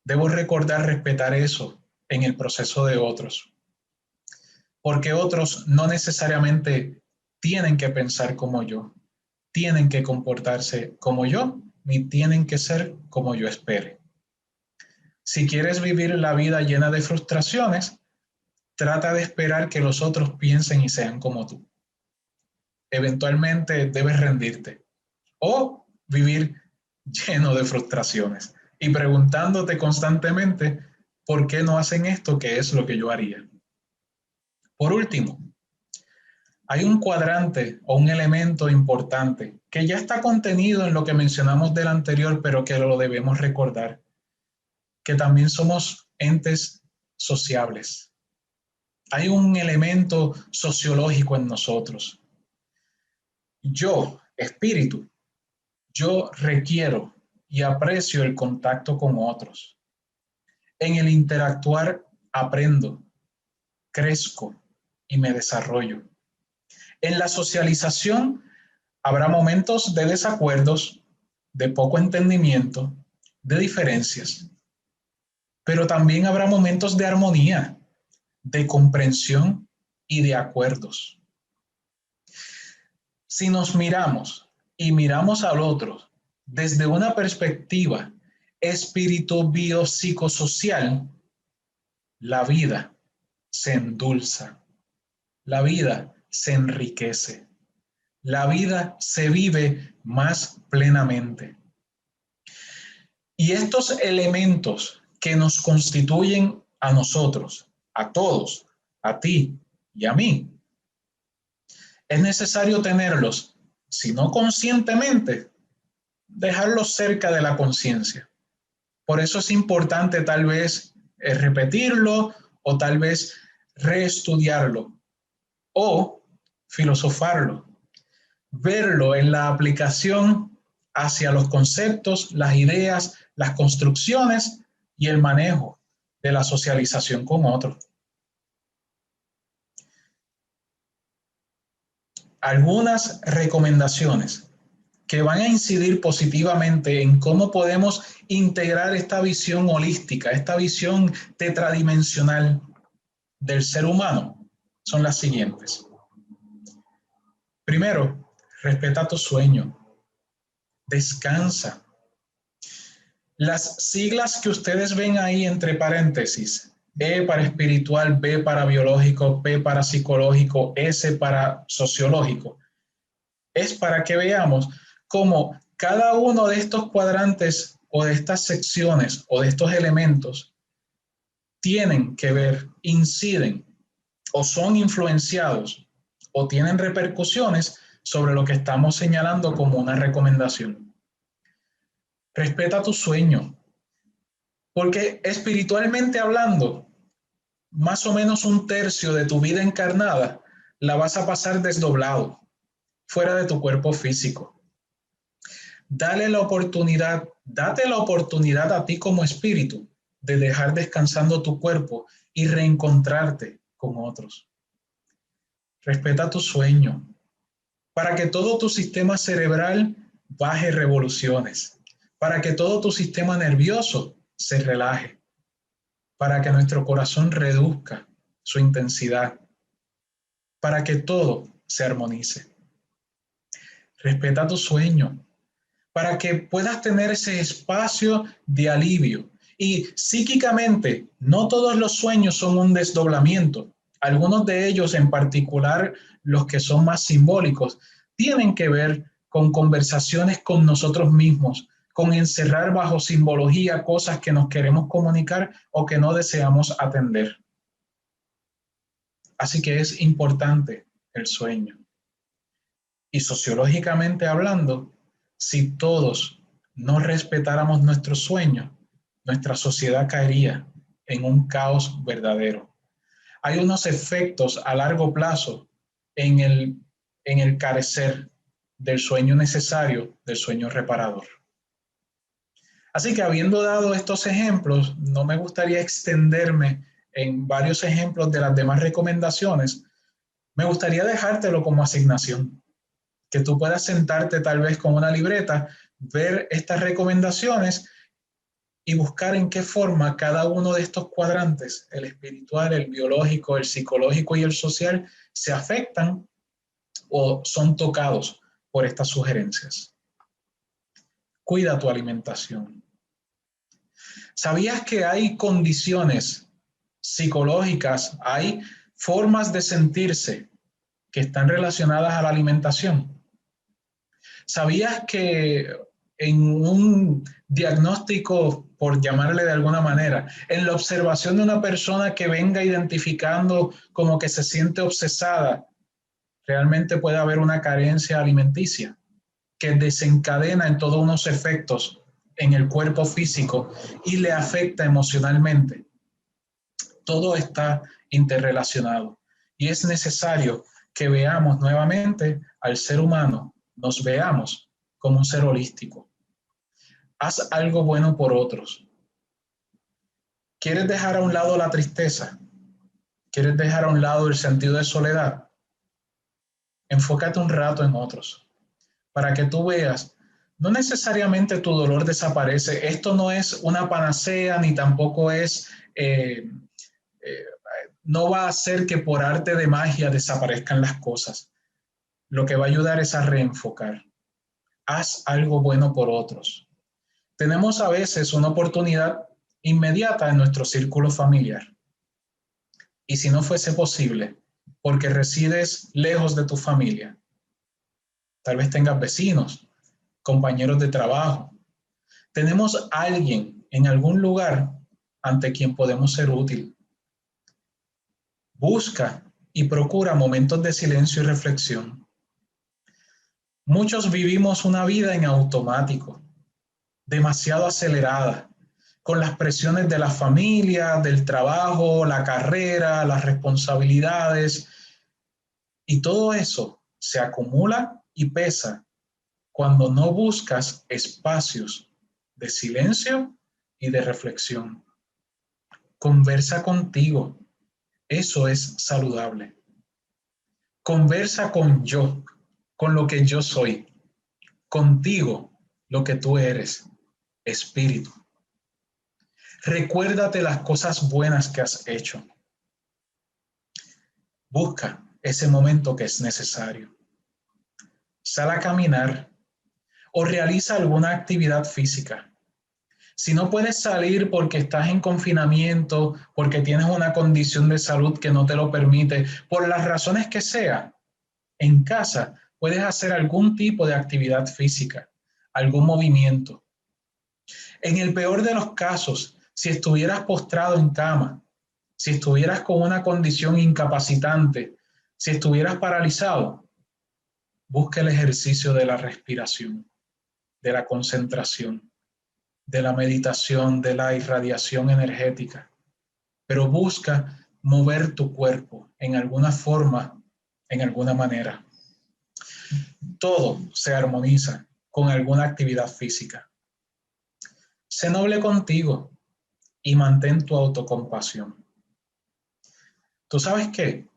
Speaker 3: Debo recordar respetar eso en el proceso de otros, porque otros no necesariamente tienen que pensar como yo, tienen que comportarse como yo, ni tienen que ser como yo espere. Si quieres vivir la vida llena de frustraciones, trata de esperar que los otros piensen y sean como tú. Eventualmente debes rendirte o vivir lleno de frustraciones y preguntándote constantemente por qué no hacen esto, que es lo que yo haría. Por último, hay un cuadrante o un elemento importante que ya está contenido en lo que mencionamos del anterior, pero que lo debemos recordar, que también somos entes sociables. Hay un elemento sociológico en nosotros. Yo, espíritu, yo requiero y aprecio el contacto con otros. En el interactuar aprendo, crezco y me desarrollo. En la socialización habrá momentos de desacuerdos, de poco entendimiento, de diferencias, pero también habrá momentos de armonía, de comprensión y de acuerdos. Si nos miramos y miramos al otro desde una perspectiva espíritu biopsicosocial, la vida se endulza, la vida se enriquece, la vida se vive más plenamente. Y estos elementos que nos constituyen a nosotros, a todos, a ti y a mí, es necesario tenerlos, si no conscientemente, dejarlos cerca de la conciencia. Por eso es importante tal vez repetirlo o tal vez reestudiarlo o filosofarlo, verlo en la aplicación hacia los conceptos, las ideas, las construcciones y el manejo de la socialización con otros. Algunas recomendaciones que van a incidir positivamente en cómo podemos integrar esta visión holística, esta visión tetradimensional del ser humano, son las siguientes. Primero, respeta tu sueño, descansa. Las siglas que ustedes ven ahí entre paréntesis, E para espiritual, B para biológico, P para psicológico, S para sociológico, es para que veamos cómo cada uno de estos cuadrantes o de estas secciones o de estos elementos tienen que ver, inciden o son influenciados o tienen repercusiones sobre lo que estamos señalando como una recomendación. Respeta tu sueño, porque espiritualmente hablando, más o menos 1/3 de tu vida encarnada la vas a pasar desdoblado, fuera de tu cuerpo físico. Date la oportunidad a ti como espíritu de dejar descansando tu cuerpo y reencontrarte con otros. Respeta tu sueño para que todo tu sistema cerebral baje revoluciones, para que todo tu sistema nervioso se relaje, para que nuestro corazón reduzca su intensidad, para que todo se armonice. Respeta tu sueño para que puedas tener ese espacio de alivio. Y psíquicamente, no todos los sueños son un desdoblamiento. Algunos de ellos, en particular los que son más simbólicos, tienen que ver con conversaciones con nosotros mismos, con encerrar bajo simbología cosas que nos queremos comunicar o que no deseamos atender. Así que es importante el sueño. Y sociológicamente hablando, si todos no respetáramos nuestro sueño, nuestra sociedad caería en un caos verdadero. Hay unos efectos a largo plazo en el carecer del sueño necesario, del sueño reparador. Así que habiendo dado estos ejemplos, no me gustaría extenderme en varios ejemplos de las demás recomendaciones. Me gustaría dejártelo como asignación, que tú puedas sentarte tal vez con una libreta, ver estas recomendaciones y buscar en qué forma cada uno de estos cuadrantes, el espiritual, el biológico, el psicológico y el social, se afectan o son tocados por estas sugerencias. Cuida tu alimentación. ¿Sabías que hay condiciones psicológicas, hay formas de sentirse que están relacionadas a la alimentación? ¿Sabías que en un diagnóstico, por llamarle de alguna manera, en la observación de una persona que venga identificando como que se siente obsesada, realmente puede haber una carencia alimenticia que desencadena en todos unos efectos en el cuerpo físico y le afecta emocionalmente? Todo está interrelacionado y es necesario que veamos nuevamente al ser humano, nos veamos como un ser holístico. Haz algo bueno por otros. ¿Quieres dejar a un lado la tristeza? ¿Quieres dejar a un lado el sentido de soledad? Enfócate un rato en otros, para que tú veas, no necesariamente tu dolor desaparece. Esto no es una panacea, ni tampoco es, no va a hacer que por arte de magia desaparezcan las cosas. Lo que va a ayudar es a reenfocar. Haz algo bueno por otros. Tenemos a veces una oportunidad inmediata en nuestro círculo familiar. Y si no fuese posible, porque resides lejos de tu familia, tal vez tengas vecinos, compañeros de trabajo, tenemos a alguien en algún lugar ante quien podemos ser útil. Busca y procura momentos de silencio y reflexión. Muchos vivimos una vida en automático, demasiado acelerada, con las presiones de la familia, del trabajo, la carrera, las responsabilidades, y todo eso se acumula y pesa cuando no buscas espacios de silencio y de reflexión. Conversa contigo, eso es saludable. Conversa con yo, con lo que yo soy, contigo, lo que tú eres, espíritu. Recuérdate las cosas buenas que has hecho. Busca ese momento que es necesario. Sal a caminar o realiza alguna actividad física. Si no puedes salir porque estás en confinamiento, porque tienes una condición de salud que no te lo permite, por las razones que sea, en casa puedes hacer algún tipo de actividad física, algún movimiento. En el peor de los casos, si estuvieras postrado en cama, si estuvieras con una condición incapacitante, si estuvieras paralizado, busca el ejercicio de la respiración, de la concentración. de la meditación, de la irradiación energética, pero busca mover tu cuerpo en alguna forma, en alguna manera. Todo se armoniza con alguna actividad física. Sé noble contigo y mantén tu autocompasión. ¿Tú sabes qué?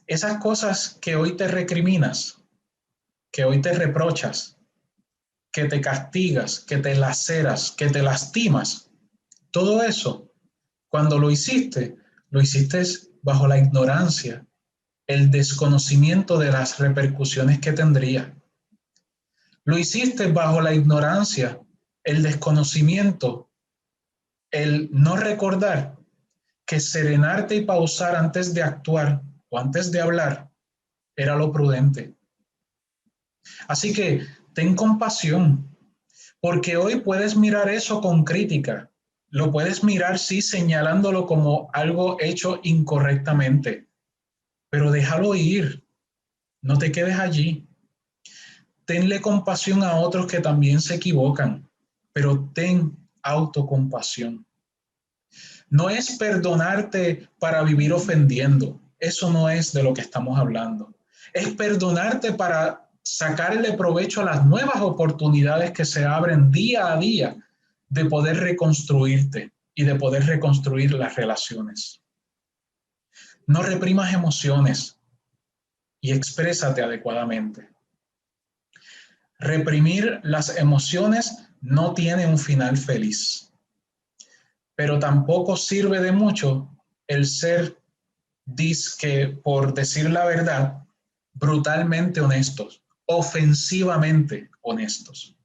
Speaker 3: Esas cosas que hoy te recriminas, que hoy te reprochas, que te castigas, que te laceras, que te lastimas, todo eso, cuando lo hiciste bajo la ignorancia, el desconocimiento de las repercusiones que tendría. Lo hiciste bajo la ignorancia, el desconocimiento, el no recordar que serenarte y pausar antes de actuar o antes de hablar era lo prudente. Así que ten compasión, porque hoy puedes mirar eso con crítica. Lo puedes mirar, sí, señalándolo como algo hecho incorrectamente, pero déjalo ir, no te quedes allí. Tenle compasión a otros que también se equivocan, pero ten autocompasión. No es perdonarte para vivir ofendiendo, eso no es de lo que estamos hablando. Es perdonarte para sacarle provecho a las nuevas oportunidades que se abren día a día de poder reconstruirte y de poder reconstruir las relaciones. No reprimas emociones y exprésate adecuadamente. Reprimir las emociones no tiene un final feliz, pero tampoco sirve de mucho el ser, dizque, por decir la verdad, brutalmente honestos, ofensivamente honestos.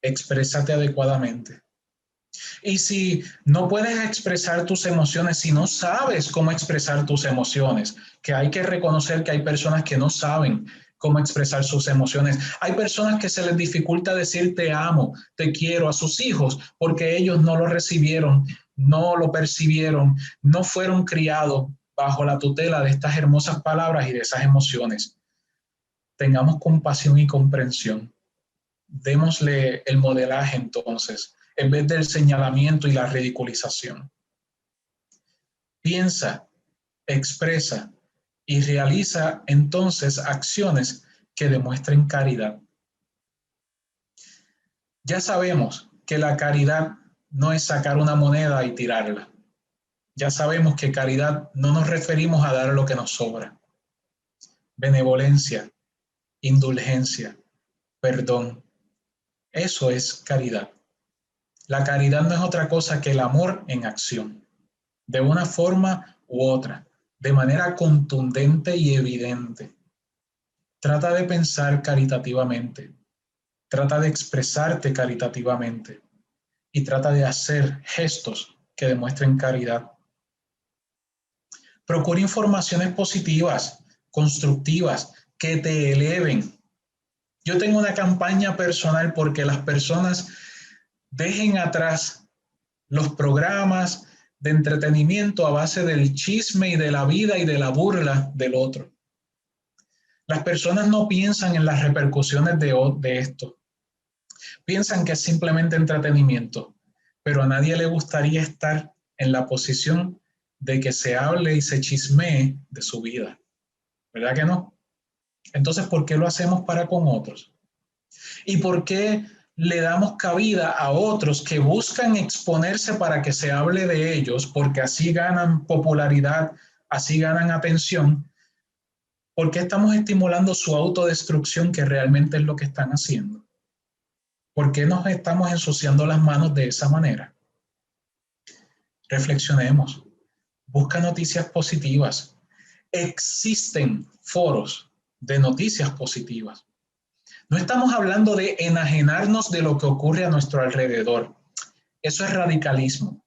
Speaker 3: Exprésate adecuadamente. Y si no puedes expresar tus emociones, si no sabes cómo expresar tus emociones, que hay que reconocer que hay personas que no saben cómo expresar sus emociones. Hay personas que se les dificulta decir te amo, te quiero a sus hijos porque ellos no lo recibieron, no lo percibieron, no fueron criados bajo la tutela de estas hermosas palabras y de esas emociones. Tengamos compasión y comprensión. Démosle el modelaje entonces, en vez del señalamiento y la ridiculización. Piensa, expresa y realiza entonces acciones que demuestren caridad. Ya sabemos que la caridad no es sacar una moneda y tirarla. Ya sabemos que caridad no nos referimos a dar lo que nos sobra. Benevolencia, indulgencia, perdón. Eso es caridad. La caridad no es otra cosa que el amor en acción, de una forma u otra, de manera contundente y evidente. Trata de pensar caritativamente, trata de expresarte caritativamente y trata de hacer gestos que demuestren caridad. Procura informaciones positivas, constructivas, que te eleven. Yo tengo una campaña personal porque las personas dejen atrás los programas de entretenimiento a base del chisme y de la vida y de la burla del otro. Las personas no piensan en las repercusiones de esto. Piensan que es simplemente entretenimiento, pero a nadie le gustaría estar en la posición de que se hable y se chismee de su vida. ¿Verdad que no? Entonces, ¿por qué lo hacemos para con otros? ¿Y por qué le damos cabida a otros que buscan exponerse para que se hable de ellos, porque así ganan popularidad, así ganan atención? ¿Por qué estamos estimulando su autodestrucción, que realmente es lo que están haciendo? ¿Por qué nos estamos ensuciando las manos de esa manera? Reflexionemos. Busca noticias positivas. Existen foros de noticias positivas. No estamos hablando de enajenarnos de lo que ocurre a nuestro alrededor. Eso es radicalismo.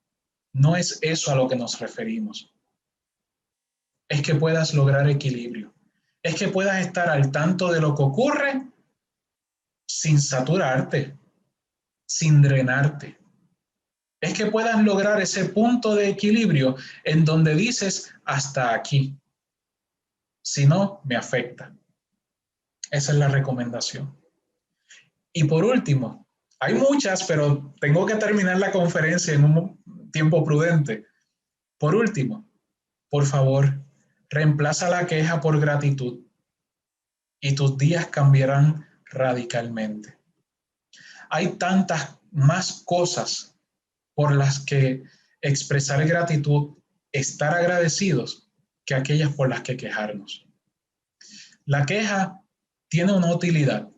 Speaker 3: No es eso a lo que nos referimos. Es que puedas lograr equilibrio. Es que puedas estar al tanto de lo que ocurre sin saturarte, sin drenarte. Es que puedas lograr ese punto de equilibrio en donde dices hasta aquí. Si no, me afecta. Esa es la recomendación. Y por último, Hay muchas, pero tengo que terminar la conferencia en un tiempo prudente. Por último, por favor, reemplaza la queja por gratitud y tus días cambiarán radicalmente. Hay tantas más cosas por las que expresar gratitud, estar agradecidos, que aquellas por las que quejarnos. La queja tiene una utilidad.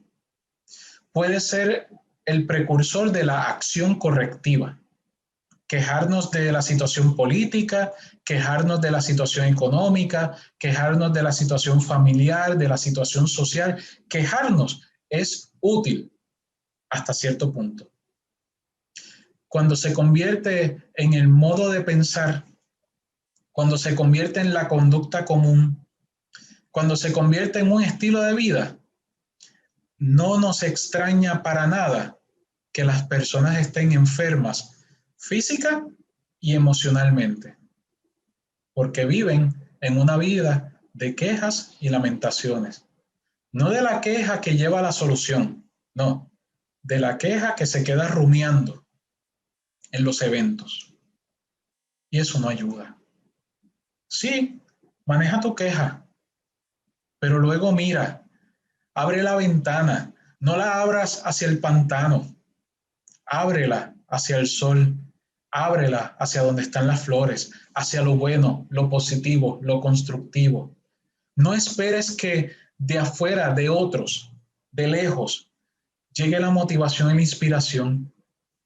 Speaker 3: Puede ser el precursor de la acción correctiva. Quejarnos de la situación política, quejarnos de la situación económica, quejarnos de la situación familiar, de la situación social. Quejarnos es útil hasta cierto punto. Cuando se convierte en el modo de pensar, cuando se convierte en la conducta común, cuando se convierte en un estilo de vida, no nos extraña para nada que las personas estén enfermas física y emocionalmente, porque viven en una vida de quejas y lamentaciones. No de la queja que lleva a la solución, no, de la queja que se queda rumiando en los eventos. Y eso no ayuda. Sí, maneja tu queja, pero luego mira, abre la ventana, no la abras hacia el pantano, ábrela hacia el sol, ábrela hacia donde están las flores, hacia lo bueno, lo positivo, lo constructivo. No esperes que de afuera, de otros, de lejos, llegue la motivación y la inspiración.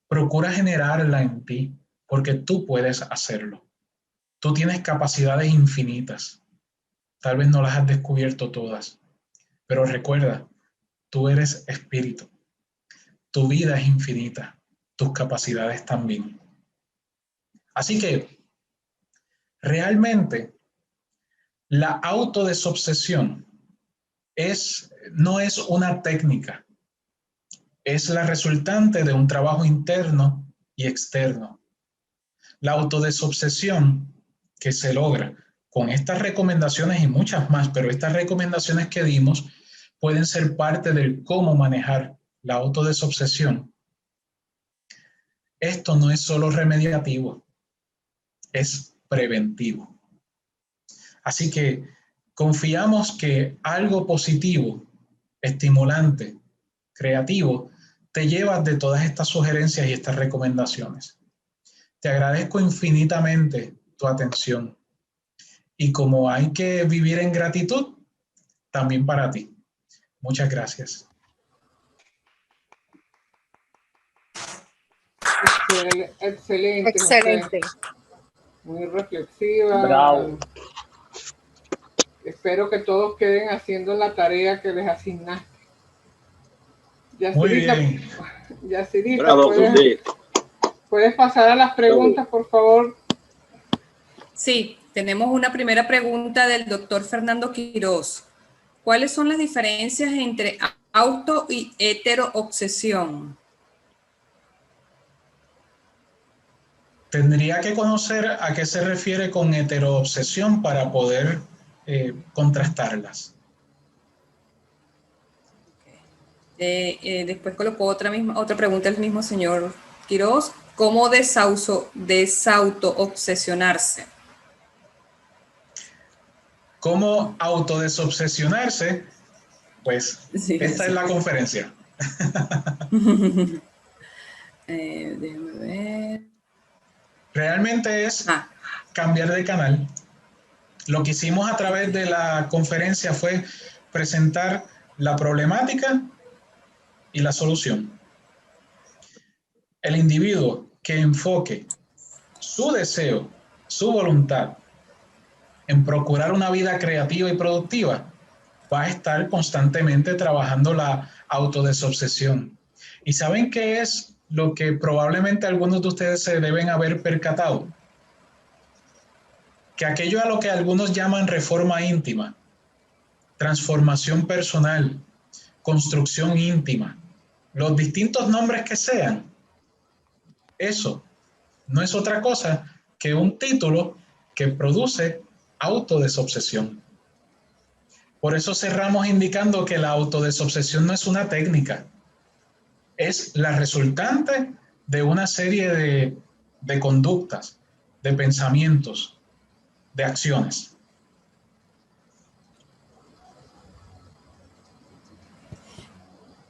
Speaker 3: Procura generarla en ti, porque tú puedes hacerlo. Tú tienes capacidades infinitas. Tal vez no las has descubierto todas, pero recuerda, tú eres espíritu. Tu vida es infinita, tus capacidades también. Así que, realmente, la autodesobsesión no es una técnica, es la resultante de un trabajo interno y externo. La autodesobsesión que se logra con estas recomendaciones y muchas más, pero estas recomendaciones que dimos pueden ser parte del cómo manejar la autodesobsesión. Esto no es solo remediativo, es preventivo. Así que confiamos que algo positivo, estimulante, creativo, te llevas de todas estas sugerencias y estas recomendaciones. Te agradezco infinitamente tu atención. Y como hay que vivir en gratitud, también para ti. Muchas gracias.
Speaker 2: Excelente.
Speaker 4: Excelente.
Speaker 2: Muy reflexiva.
Speaker 5: Bravo.
Speaker 2: Espero que todos queden haciendo la tarea que les asignaste.
Speaker 3: Muy bien.
Speaker 2: Yacirita,
Speaker 5: Bravo,
Speaker 2: ¿puedes pasar a las preguntas, por favor?
Speaker 1: Sí, tenemos una primera pregunta del doctor Fernando Quiroz. ¿Cuáles son las diferencias entre auto y heteroobsesión?
Speaker 3: Tendría que conocer a qué se refiere con heteroobsesión para poder contrastarlas.
Speaker 1: Después colocó otra pregunta el mismo señor Quiroz. ¿Cómo desauto-obsesionarse?
Speaker 3: ¿Cómo autodesobsesionarse? Pues
Speaker 1: Sí,
Speaker 3: esta
Speaker 1: sí.
Speaker 3: es la conferencia.
Speaker 1: Déjame ver.
Speaker 3: Realmente es cambiar de canal. Lo que hicimos a través de la conferencia fue presentar la problemática y la solución. El individuo que enfoque su deseo, su voluntad en procurar una vida creativa y productiva, va a estar constantemente trabajando la autodesobsesión. ¿Y saben qué es lo que probablemente algunos de ustedes se deben haber percatado? Que aquello a lo que algunos llaman reforma íntima, transformación personal, construcción íntima, los distintos nombres que sean, eso no es otra cosa que un título que produce autodesobsesión. Por eso cerramos indicando que la autodesobsesión no es una técnica, es la resultante de una serie de conductas, de pensamientos, de acciones.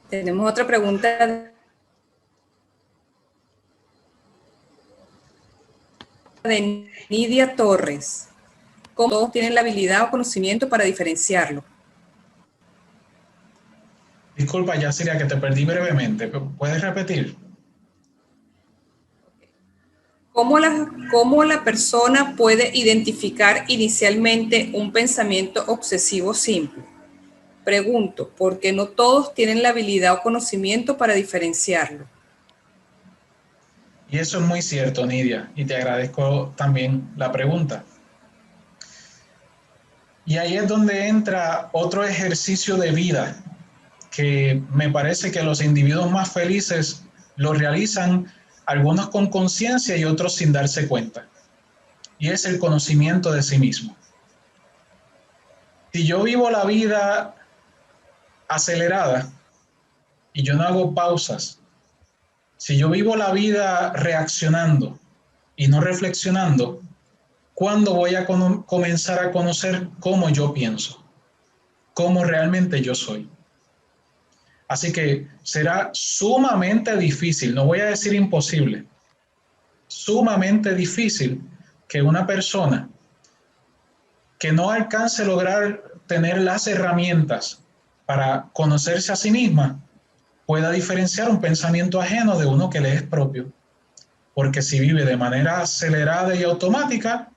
Speaker 1: Tenemos otra pregunta de Nidia Torres. ¿Cómo todos tienen la habilidad o conocimiento para diferenciarlo?
Speaker 3: Disculpa, Yasiria, que te perdí brevemente. ¿Puedes repetir?
Speaker 1: ¿Cómo la persona puede identificar inicialmente un pensamiento obsesivo simple? Pregunto, porque no todos tienen la habilidad o conocimiento para diferenciarlo.
Speaker 3: Y eso es muy cierto, Nidia, y te agradezco también la pregunta. Y ahí es donde entra otro ejercicio de vida que me parece que los individuos más felices lo realizan, algunos con conciencia y otros sin darse cuenta. Y es el conocimiento de sí mismo. Si yo vivo la vida acelerada y yo no hago pausas, si yo vivo la vida reaccionando y no reflexionando, ¿cuándo voy a comenzar a conocer cómo yo pienso? ¿Cómo realmente yo soy? Así que será sumamente difícil, no voy a decir imposible, sumamente difícil que una persona que no alcance a lograr tener las herramientas para conocerse a sí misma pueda diferenciar un pensamiento ajeno de uno que le es propio. Porque si vive de manera acelerada y automática,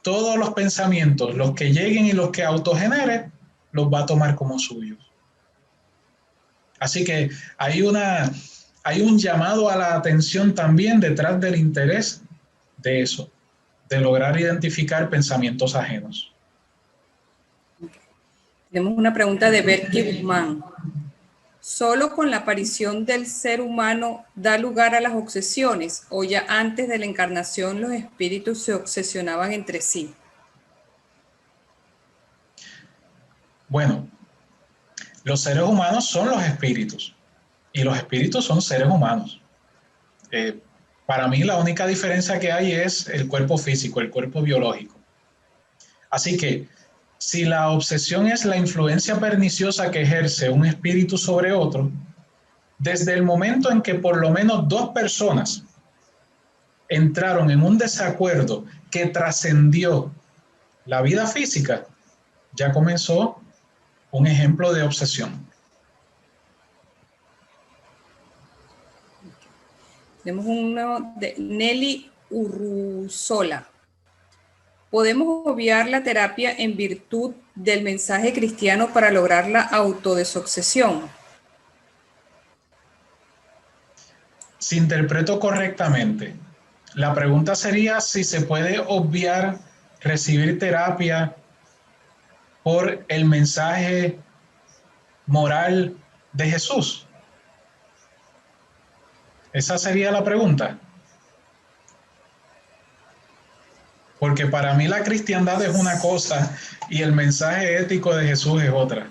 Speaker 3: todos los pensamientos, los que lleguen y los que autogenere, los va a tomar como suyos. Así que hay un llamado a la atención también detrás del interés de eso, de lograr identificar pensamientos ajenos.
Speaker 1: Tenemos una pregunta de Berky Guzmán. ¿Solo con la aparición del ser humano da lugar a las obsesiones o ya antes de la encarnación los espíritus se obsesionaban entre sí?
Speaker 3: Bueno, los seres humanos son los espíritus y los espíritus son seres humanos. Para mí la única diferencia que hay es el cuerpo físico, el cuerpo biológico. Así que si la obsesión es la influencia perniciosa que ejerce un espíritu sobre otro, desde el momento en que por lo menos dos personas entraron en un desacuerdo que trascendió la vida física, ya comenzó un ejemplo de obsesión.
Speaker 1: Tenemos uno de Nelly Urruzola. ¿Podemos obviar la terapia en virtud del mensaje cristiano para lograr la autodesobsesión?
Speaker 3: Si interpreto correctamente, la pregunta sería si se puede obviar recibir terapia por el mensaje moral de Jesús. Esa sería la pregunta. Porque para mí la cristiandad es una cosa y el mensaje ético de Jesús es otra.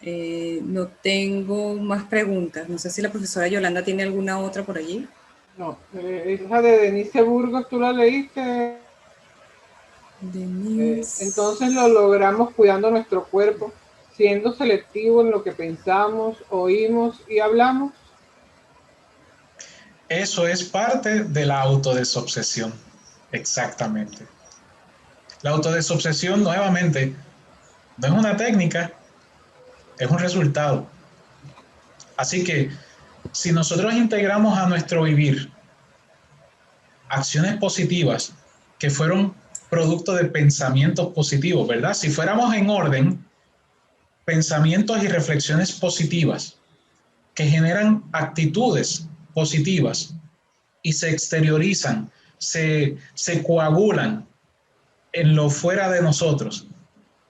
Speaker 1: No tengo más preguntas. No sé si la profesora Yolanda tiene alguna otra por allí.
Speaker 2: No, esa de Denise Burgos, ¿tú la leíste? Entonces lo logramos cuidando nuestro cuerpo, siendo selectivo en lo que pensamos, oímos y hablamos.
Speaker 3: Eso es parte de la autodesobsesión, exactamente. La autodesobsesión, nuevamente, no es una técnica, es un resultado. Así que si nosotros integramos a nuestro vivir acciones positivas que fueron producto de pensamientos positivos, ¿verdad? Si fuéramos en orden, pensamientos y reflexiones positivas que generan actitudes positivas y se exteriorizan, se coagulan en lo fuera de nosotros,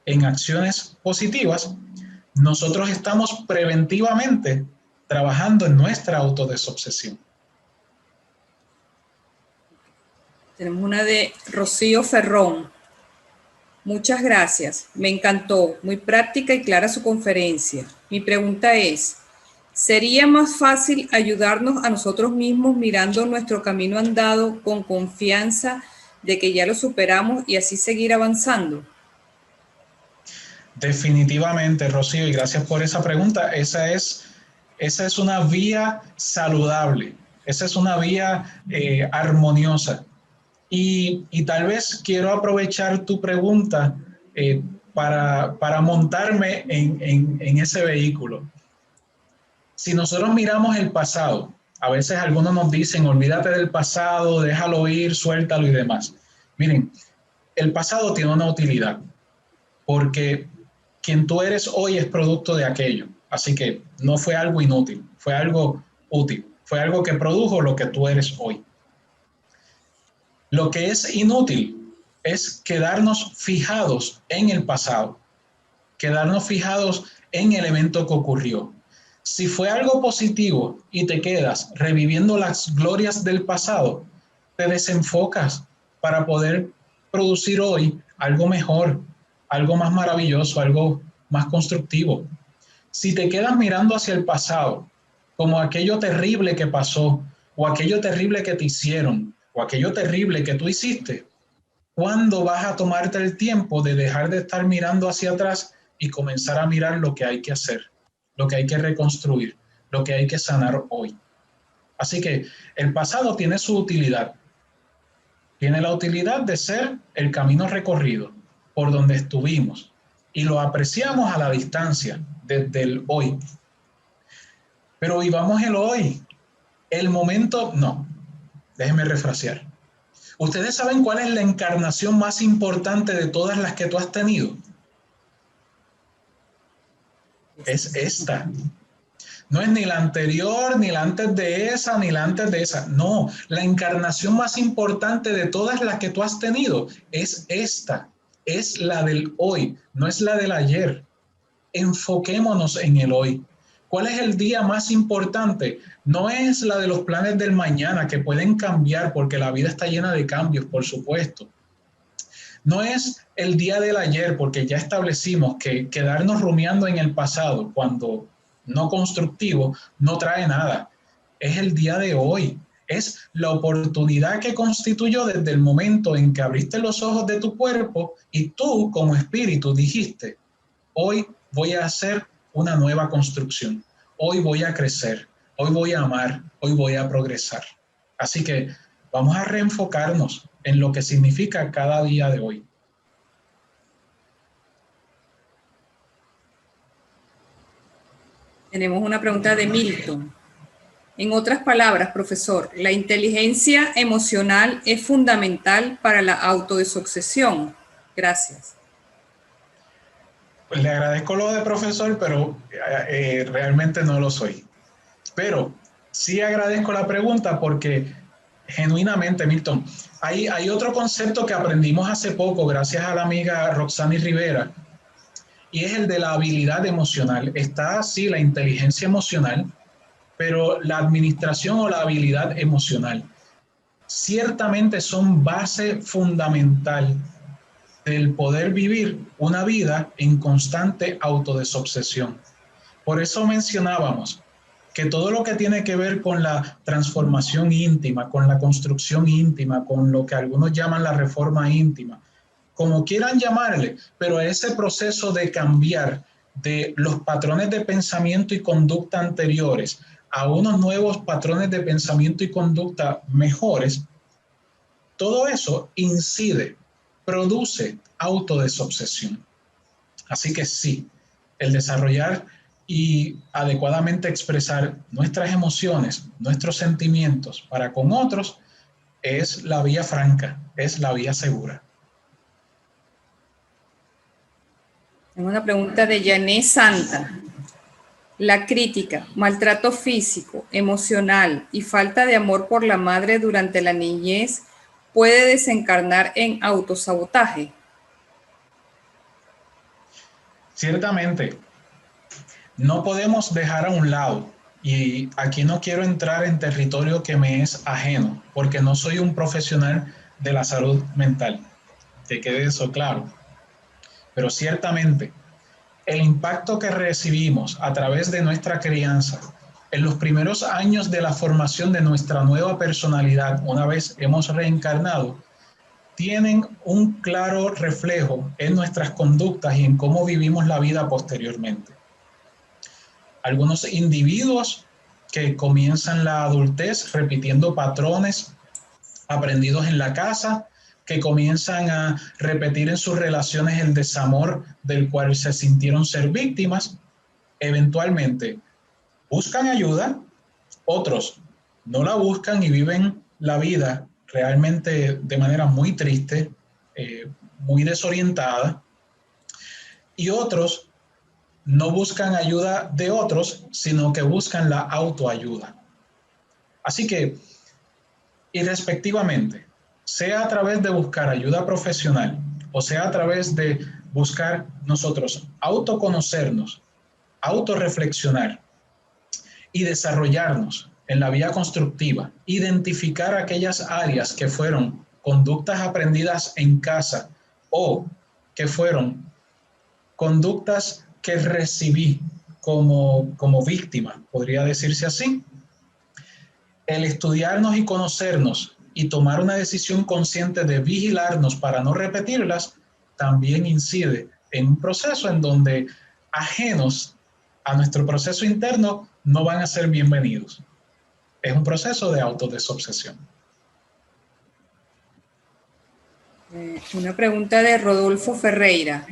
Speaker 3: en acciones positivas, nosotros estamos preventivamente trabajando en nuestra autodesobsesión.
Speaker 1: Tenemos una de Rocío Ferrón. Muchas gracias. Me encantó. Muy práctica y clara su conferencia. Mi pregunta es, ¿sería más fácil ayudarnos a nosotros mismos mirando nuestro camino andado con confianza de que ya lo superamos y así seguir avanzando?
Speaker 3: Definitivamente, Rocío, y gracias por esa pregunta. Esa es una vía saludable, esa es una vía armoniosa. Y tal vez quiero aprovechar tu pregunta para montarme en ese vehículo. Si nosotros miramos el pasado, a veces algunos nos dicen, olvídate del pasado, déjalo ir, suéltalo y demás. Miren, el pasado tiene una utilidad, porque quien tú eres hoy es producto de aquello. Así que no fue algo inútil, fue algo útil, fue algo que produjo lo que tú eres hoy. Lo que es inútil es quedarnos fijados en el pasado, quedarnos fijados en el evento que ocurrió. Si fue algo positivo y te quedas reviviendo las glorias del pasado, te desenfocas para poder producir hoy algo mejor, algo más maravilloso, algo más constructivo. Si te quedas mirando hacia el pasado, como aquello terrible que pasó, o aquello terrible que te hicieron, o aquello terrible que tú hiciste, ¿cuándo vas a tomarte el tiempo de dejar de estar mirando hacia atrás y comenzar a mirar lo que hay que hacer, lo que hay que reconstruir, lo que hay que sanar hoy? Así que el pasado tiene su utilidad. Tiene la utilidad de ser el camino recorrido por donde estuvimos y lo apreciamos a la distancia desde el hoy. Pero vivamos el hoy. El momento, no. Déjenme refrasear. ¿Ustedes saben cuál es la encarnación más importante de todas las que tú has tenido? Es esta. No es ni la anterior, ni la antes de esa, ni la antes de esa. No, la encarnación más importante de todas las que tú has tenido es esta. Es la del hoy, no es la del ayer. Enfoquémonos en el hoy. ¿Cuál es el día más importante? No es la de los planes del mañana, que pueden cambiar porque la vida está llena de cambios, por supuesto. No es el día del ayer, porque ya establecimos que quedarnos rumiando en el pasado cuando no constructivo no trae nada. Es el día de hoy. Es la oportunidad que constituyó desde el momento en que abriste los ojos de tu cuerpo y tú como espíritu dijiste, hoy voy a hacer una nueva construcción. Hoy voy a crecer, hoy voy a amar, hoy voy a progresar. Así que vamos a reenfocarnos en lo que significa cada día de hoy.
Speaker 1: Tenemos una pregunta de Milton. En otras palabras, profesor, ¿la inteligencia emocional es fundamental para la autodesobsesión? Gracias.
Speaker 3: Pues le agradezco lo de profesor, pero realmente no lo soy. Pero sí agradezco la pregunta porque genuinamente, Milton, hay otro concepto que aprendimos hace poco gracias a la amiga Roxani Rivera, y es el de la habilidad emocional. Está así la inteligencia emocional, pero la administración o la habilidad emocional ciertamente son base fundamental del poder vivir una vida en constante autodesobsesión. Por eso mencionábamos que todo lo que tiene que ver con la transformación íntima, con la construcción íntima, con lo que algunos llaman la reforma íntima, como quieran llamarle, pero ese proceso de cambiar de los patrones de pensamiento y conducta anteriores a unos nuevos patrones de pensamiento y conducta mejores, todo eso incide, produce autodesobsesión. Así que sí, el desarrollar y adecuadamente expresar nuestras emociones, nuestros sentimientos para con otros es la vía franca, es la vía segura.
Speaker 1: Tengo una pregunta de Yané Santa. La crítica, maltrato físico, emocional y falta de amor por la madre durante la niñez puede desencarnar en autosabotaje.
Speaker 3: Ciertamente, no podemos dejar a un lado, y aquí no quiero entrar en territorio que me es ajeno, porque no soy un profesional de la salud mental, que quede eso claro. pero ciertamente el impacto que recibimos a través de nuestra crianza en los primeros años de la formación de nuestra nueva personalidad, una vez hemos reencarnado, tienen un claro reflejo en nuestras conductas y en cómo vivimos la vida posteriormente. Algunos individuos que comienzan la adultez repitiendo patrones aprendidos en la casa, que comienzan a repetir en sus relaciones el desamor del cual se sintieron ser víctimas, eventualmente buscan ayuda, otros no la buscan y viven la vida realmente de manera muy triste, muy desorientada, y otros no buscan ayuda de otros, sino que buscan la autoayuda. Así que, irrespectivamente, sea a través de buscar ayuda profesional o sea a través de buscar nosotros autoconocernos, autorreflexionar y desarrollarnos en la vía constructiva, identificar aquellas áreas que fueron conductas aprendidas en casa o que fueron conductas que recibí como víctima, podría decirse así. El estudiarnos y conocernos y tomar una decisión consciente de vigilarnos para no repetirlas, también incide en un proceso en donde ajenos a nuestro proceso interno no van a ser bienvenidos. Es un proceso de autodesobsesión.
Speaker 1: Una pregunta de Rodolfo Ferreira.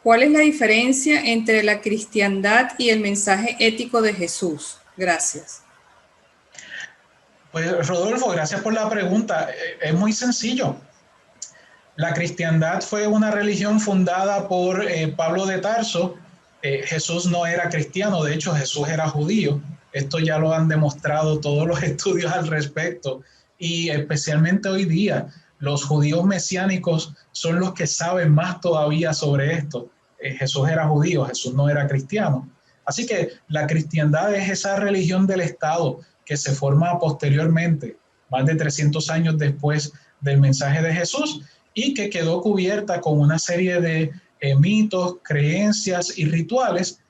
Speaker 1: ¿Cuál es la diferencia entre la cristiandad y el mensaje ético de Jesús? Gracias.
Speaker 3: Pues Rodolfo, gracias por la pregunta. Es muy sencillo. La cristiandad fue una religión fundada por Pablo de Tarso. Jesús no era cristiano, de hecho Jesús era judío. Esto ya lo han demostrado todos los estudios al respecto y especialmente hoy día los judíos mesiánicos son los que saben más todavía sobre esto. Jesús era judío, Jesús no era cristiano. Así que la cristiandad es esa religión del Estado que se forma posteriormente, más de 300 años después del mensaje de Jesús, y que quedó cubierta con una serie de mitos, creencias y rituales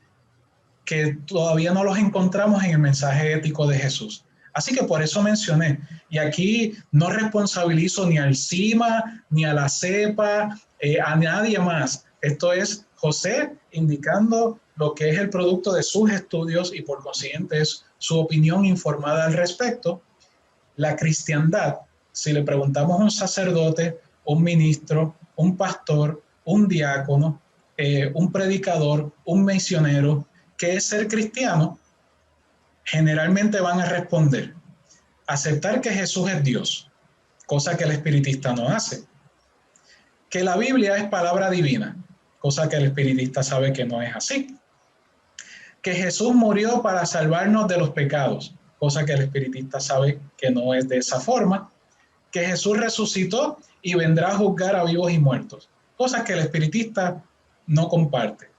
Speaker 3: que todavía no los encontramos en el mensaje ético de Jesús. Así que por eso mencioné, y aquí no responsabilizo ni al CIMA, ni a la CEPA, a nadie más. Esto es José indicando lo que es el producto de sus estudios y por consiguiente es su opinión informada al respecto. La cristiandad, si le preguntamos a un sacerdote, un ministro, un pastor, un diácono, un predicador, un misionero, ¿qué es ser cristiano? Generalmente van a responder, aceptar que Jesús es Dios, cosa que el espiritista no hace. Que la Biblia es palabra divina, cosa que el espiritista sabe que no es así. Que Jesús murió para salvarnos de los pecados, cosa que el espiritista sabe que no es de esa forma. Que Jesús resucitó y vendrá a juzgar a vivos y muertos, cosa que el espiritista no comparte.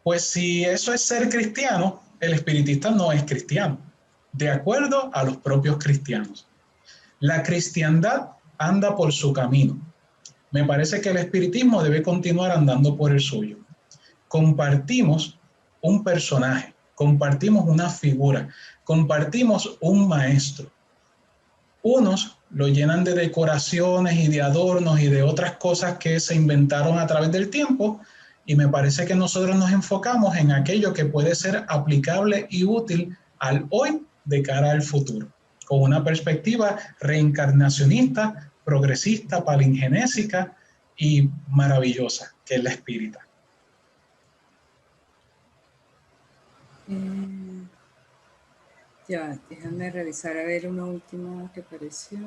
Speaker 3: Pues si eso es ser cristiano, el espiritista no es cristiano, de acuerdo a los propios cristianos. La cristiandad anda por su camino. Me parece que el espiritismo debe continuar andando por el suyo. Compartimos un personaje, compartimos una figura, compartimos un maestro. Unos lo llenan de decoraciones y de adornos y de otras cosas que se inventaron a través del tiempo, y me parece que nosotros nos enfocamos en aquello que puede ser aplicable y útil al hoy de cara al futuro, con una perspectiva reencarnacionista, progresista, palingenésica y maravillosa, que es la espírita.
Speaker 1: Ya, déjame revisar a ver una última que apareció.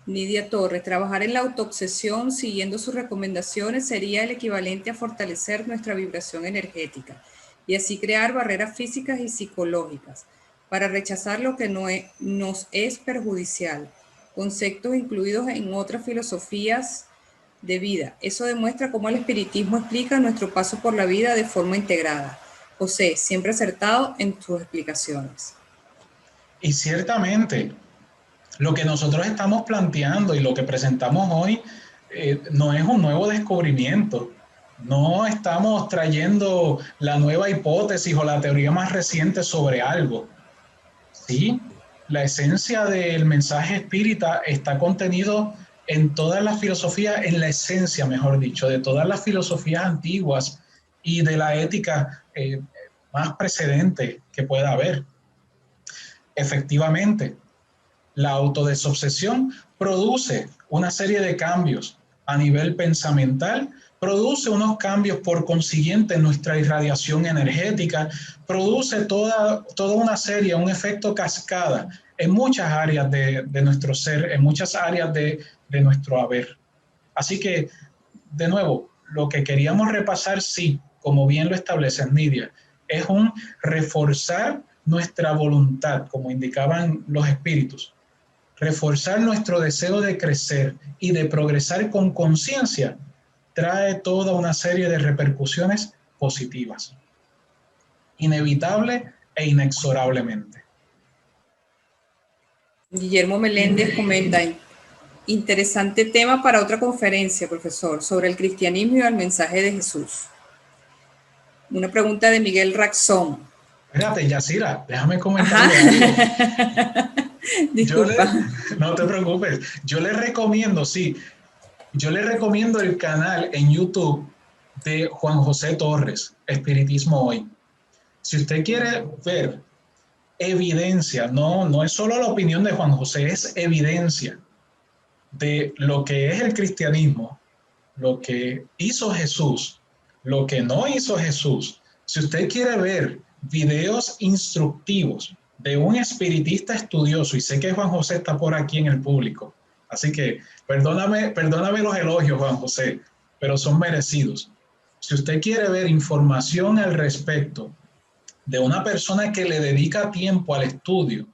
Speaker 1: Nidia Torres, trabajar en la autoobsesión siguiendo sus recomendaciones sería el equivalente a fortalecer nuestra vibración energética y así crear barreras físicas y psicológicas para rechazar lo que nos es perjudicial, conceptos incluidos en otras filosofías de vida. Eso demuestra cómo el espiritismo explica nuestro paso por la vida de forma integrada. José, siempre acertado en tus explicaciones.
Speaker 3: Y ciertamente, lo que nosotros estamos planteando y lo que presentamos hoy no es un nuevo descubrimiento. No estamos trayendo la nueva hipótesis o la teoría más reciente sobre algo. Sí, la esencia del mensaje espírita está contenido en todas las filosofías, en la esencia, mejor dicho, de todas las filosofías antiguas y de la ética más precedente que pueda haber. Efectivamente, la autodesobsesión produce una serie de cambios a nivel pensamental, produce unos cambios por consiguiente en nuestra irradiación energética, produce toda una serie, un efecto cascada en muchas áreas de nuestro ser, en muchas áreas de nuestro haber. Así que, de nuevo, lo que queríamos repasar, sí, como bien lo establece Nidia, es un reforzar nuestra voluntad, como indicaban los espíritus, reforzar nuestro deseo de crecer y de progresar con conciencia trae toda una serie de repercusiones positivas, inevitable e inexorablemente.
Speaker 1: Guillermo Meléndez comenta, interesante tema para otra conferencia, profesor, sobre el cristianismo y el mensaje de Jesús. Una pregunta de Miguel Raxón.
Speaker 3: Espérate, Yacira, déjame comentarle algo.
Speaker 1: Disculpa.
Speaker 3: No te preocupes. Yo le recomiendo, yo le recomiendo el canal en YouTube de Juan José Torres, Espiritismo Hoy. Si usted quiere ver evidencia, no es solo la opinión de Juan José, es evidencia de lo que es el cristianismo, lo que hizo Jesús, lo que no hizo Jesús. Si usted quiere ver videos instructivos de un espiritista estudioso, y sé que Juan José está por aquí en el público, así que perdóname los elogios, Juan José, pero son merecidos. Si usted quiere ver información al respecto de una persona que le dedica tiempo al estudio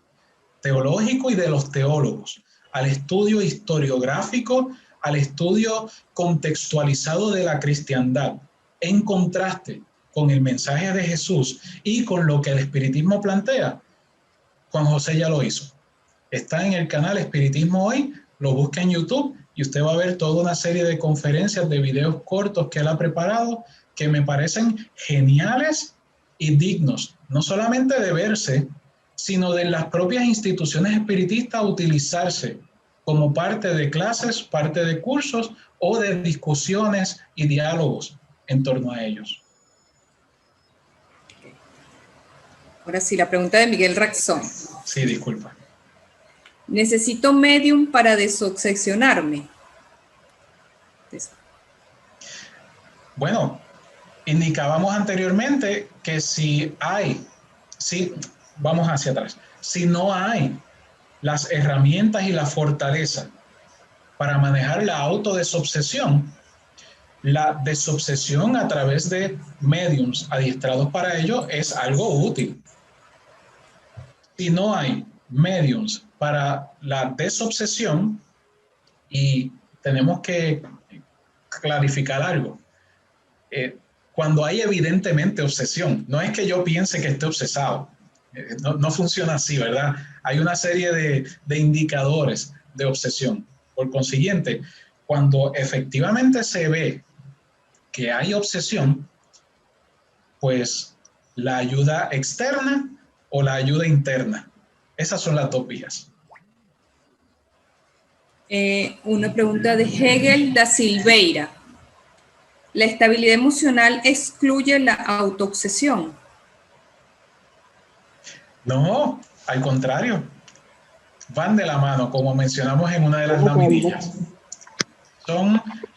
Speaker 3: teológico y de los teólogos, al estudio historiográfico, al estudio contextualizado de la cristiandad, en contraste con el mensaje de Jesús y con lo que el espiritismo plantea, Juan José ya lo hizo. Está en el canal Espiritismo Hoy, lo busca en YouTube y usted va a ver toda una serie de conferencias, de videos cortos que él ha preparado, que me parecen geniales y dignos, no solamente de verse, sino de las propias instituciones espiritistas utilizarse como parte de clases, parte de cursos o de discusiones y diálogos en torno a ellos.
Speaker 1: Ahora sí, la pregunta de Miguel Raxón.
Speaker 3: Sí, disculpa.
Speaker 1: Necesito medium para desobsesionarme.
Speaker 3: Bueno, indicábamos anteriormente que vamos hacia atrás, si no hay las herramientas y la fortaleza para manejar la autodesobsesión, la desobsesión a través de mediums adiestrados para ello es algo útil. Si no hay mediums para la desobsesión, y tenemos que clarificar algo, cuando hay evidentemente obsesión, no es que yo piense que esté obsesado, no funciona así, ¿verdad? Hay una serie de indicadores de obsesión. Por consiguiente, cuando efectivamente se ve que hay obsesión, pues la ayuda externa o la ayuda interna. Esas son las dos vías.
Speaker 1: Una pregunta de Hegel da Silveira. ¿La estabilidad emocional excluye la autoobsesión?
Speaker 3: No, al contrario. Van de la mano, como mencionamos en una de las laminillas.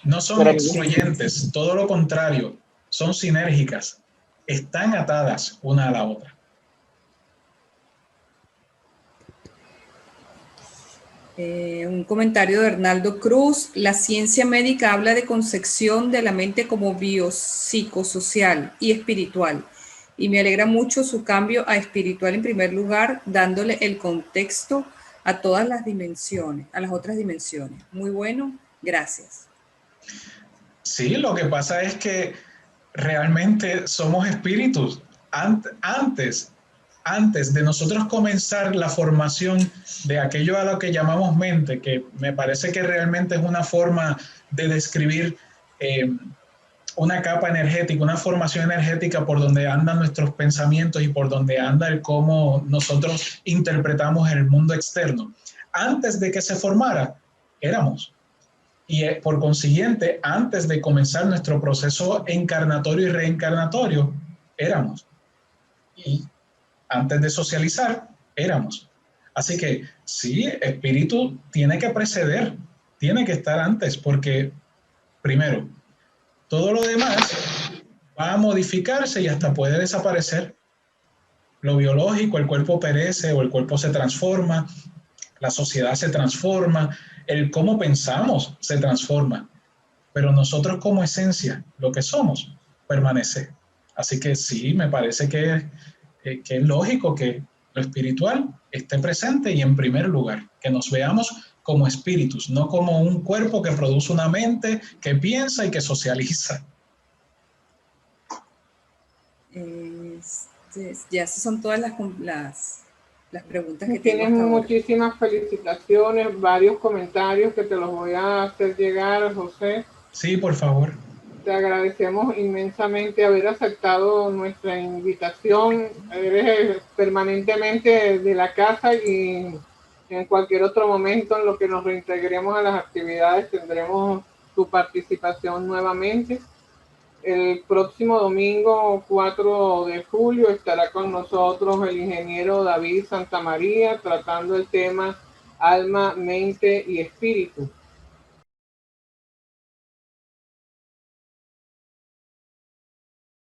Speaker 3: No son excluyentes, todo lo contrario, son sinérgicas, están atadas una a la otra.
Speaker 1: Un comentario de Hernaldo Cruz. La ciencia médica habla de concepción de la mente como biopsicosocial y espiritual, y me alegra mucho su cambio a espiritual en primer lugar, dándole el contexto a todas las dimensiones, a las otras dimensiones. Muy bueno, gracias.
Speaker 3: Sí, lo que pasa es que realmente somos espíritus. Antes antes de nosotros comenzar la formación de aquello a lo que llamamos mente, que me parece que realmente es una forma de describir una capa energética, una formación energética por donde andan nuestros pensamientos y por donde anda el cómo nosotros interpretamos el mundo externo. Antes de que se formara, éramos. Y por consiguiente, antes de comenzar nuestro proceso encarnatorio y reencarnatorio, éramos. Y antes de socializar, éramos. Así que sí, espíritu tiene que preceder, tiene que estar antes, porque primero, todo lo demás va a modificarse y hasta puede desaparecer. Lo biológico, el cuerpo perece o el cuerpo se transforma, la sociedad se transforma, el cómo pensamos se transforma, pero nosotros como esencia, lo que somos, permanece. Así que sí, me parece que es lógico que lo espiritual esté presente y en primer lugar, que nos veamos como espíritus, no como un cuerpo que produce una mente, que piensa y que socializa.
Speaker 1: Ya esas son todas las preguntas que
Speaker 2: tienes muchísimas felicitaciones, varios comentarios que te los voy a hacer llegar, José.
Speaker 3: Sí, por favor.
Speaker 2: Te agradecemos inmensamente haber aceptado nuestra invitación. Eres permanentemente de la casa y en cualquier otro momento en lo que nos reintegremos a las actividades tendremos tu participación nuevamente. El próximo domingo 4 de julio estará con nosotros el ingeniero David Santamaría tratando el tema alma, mente y espíritu.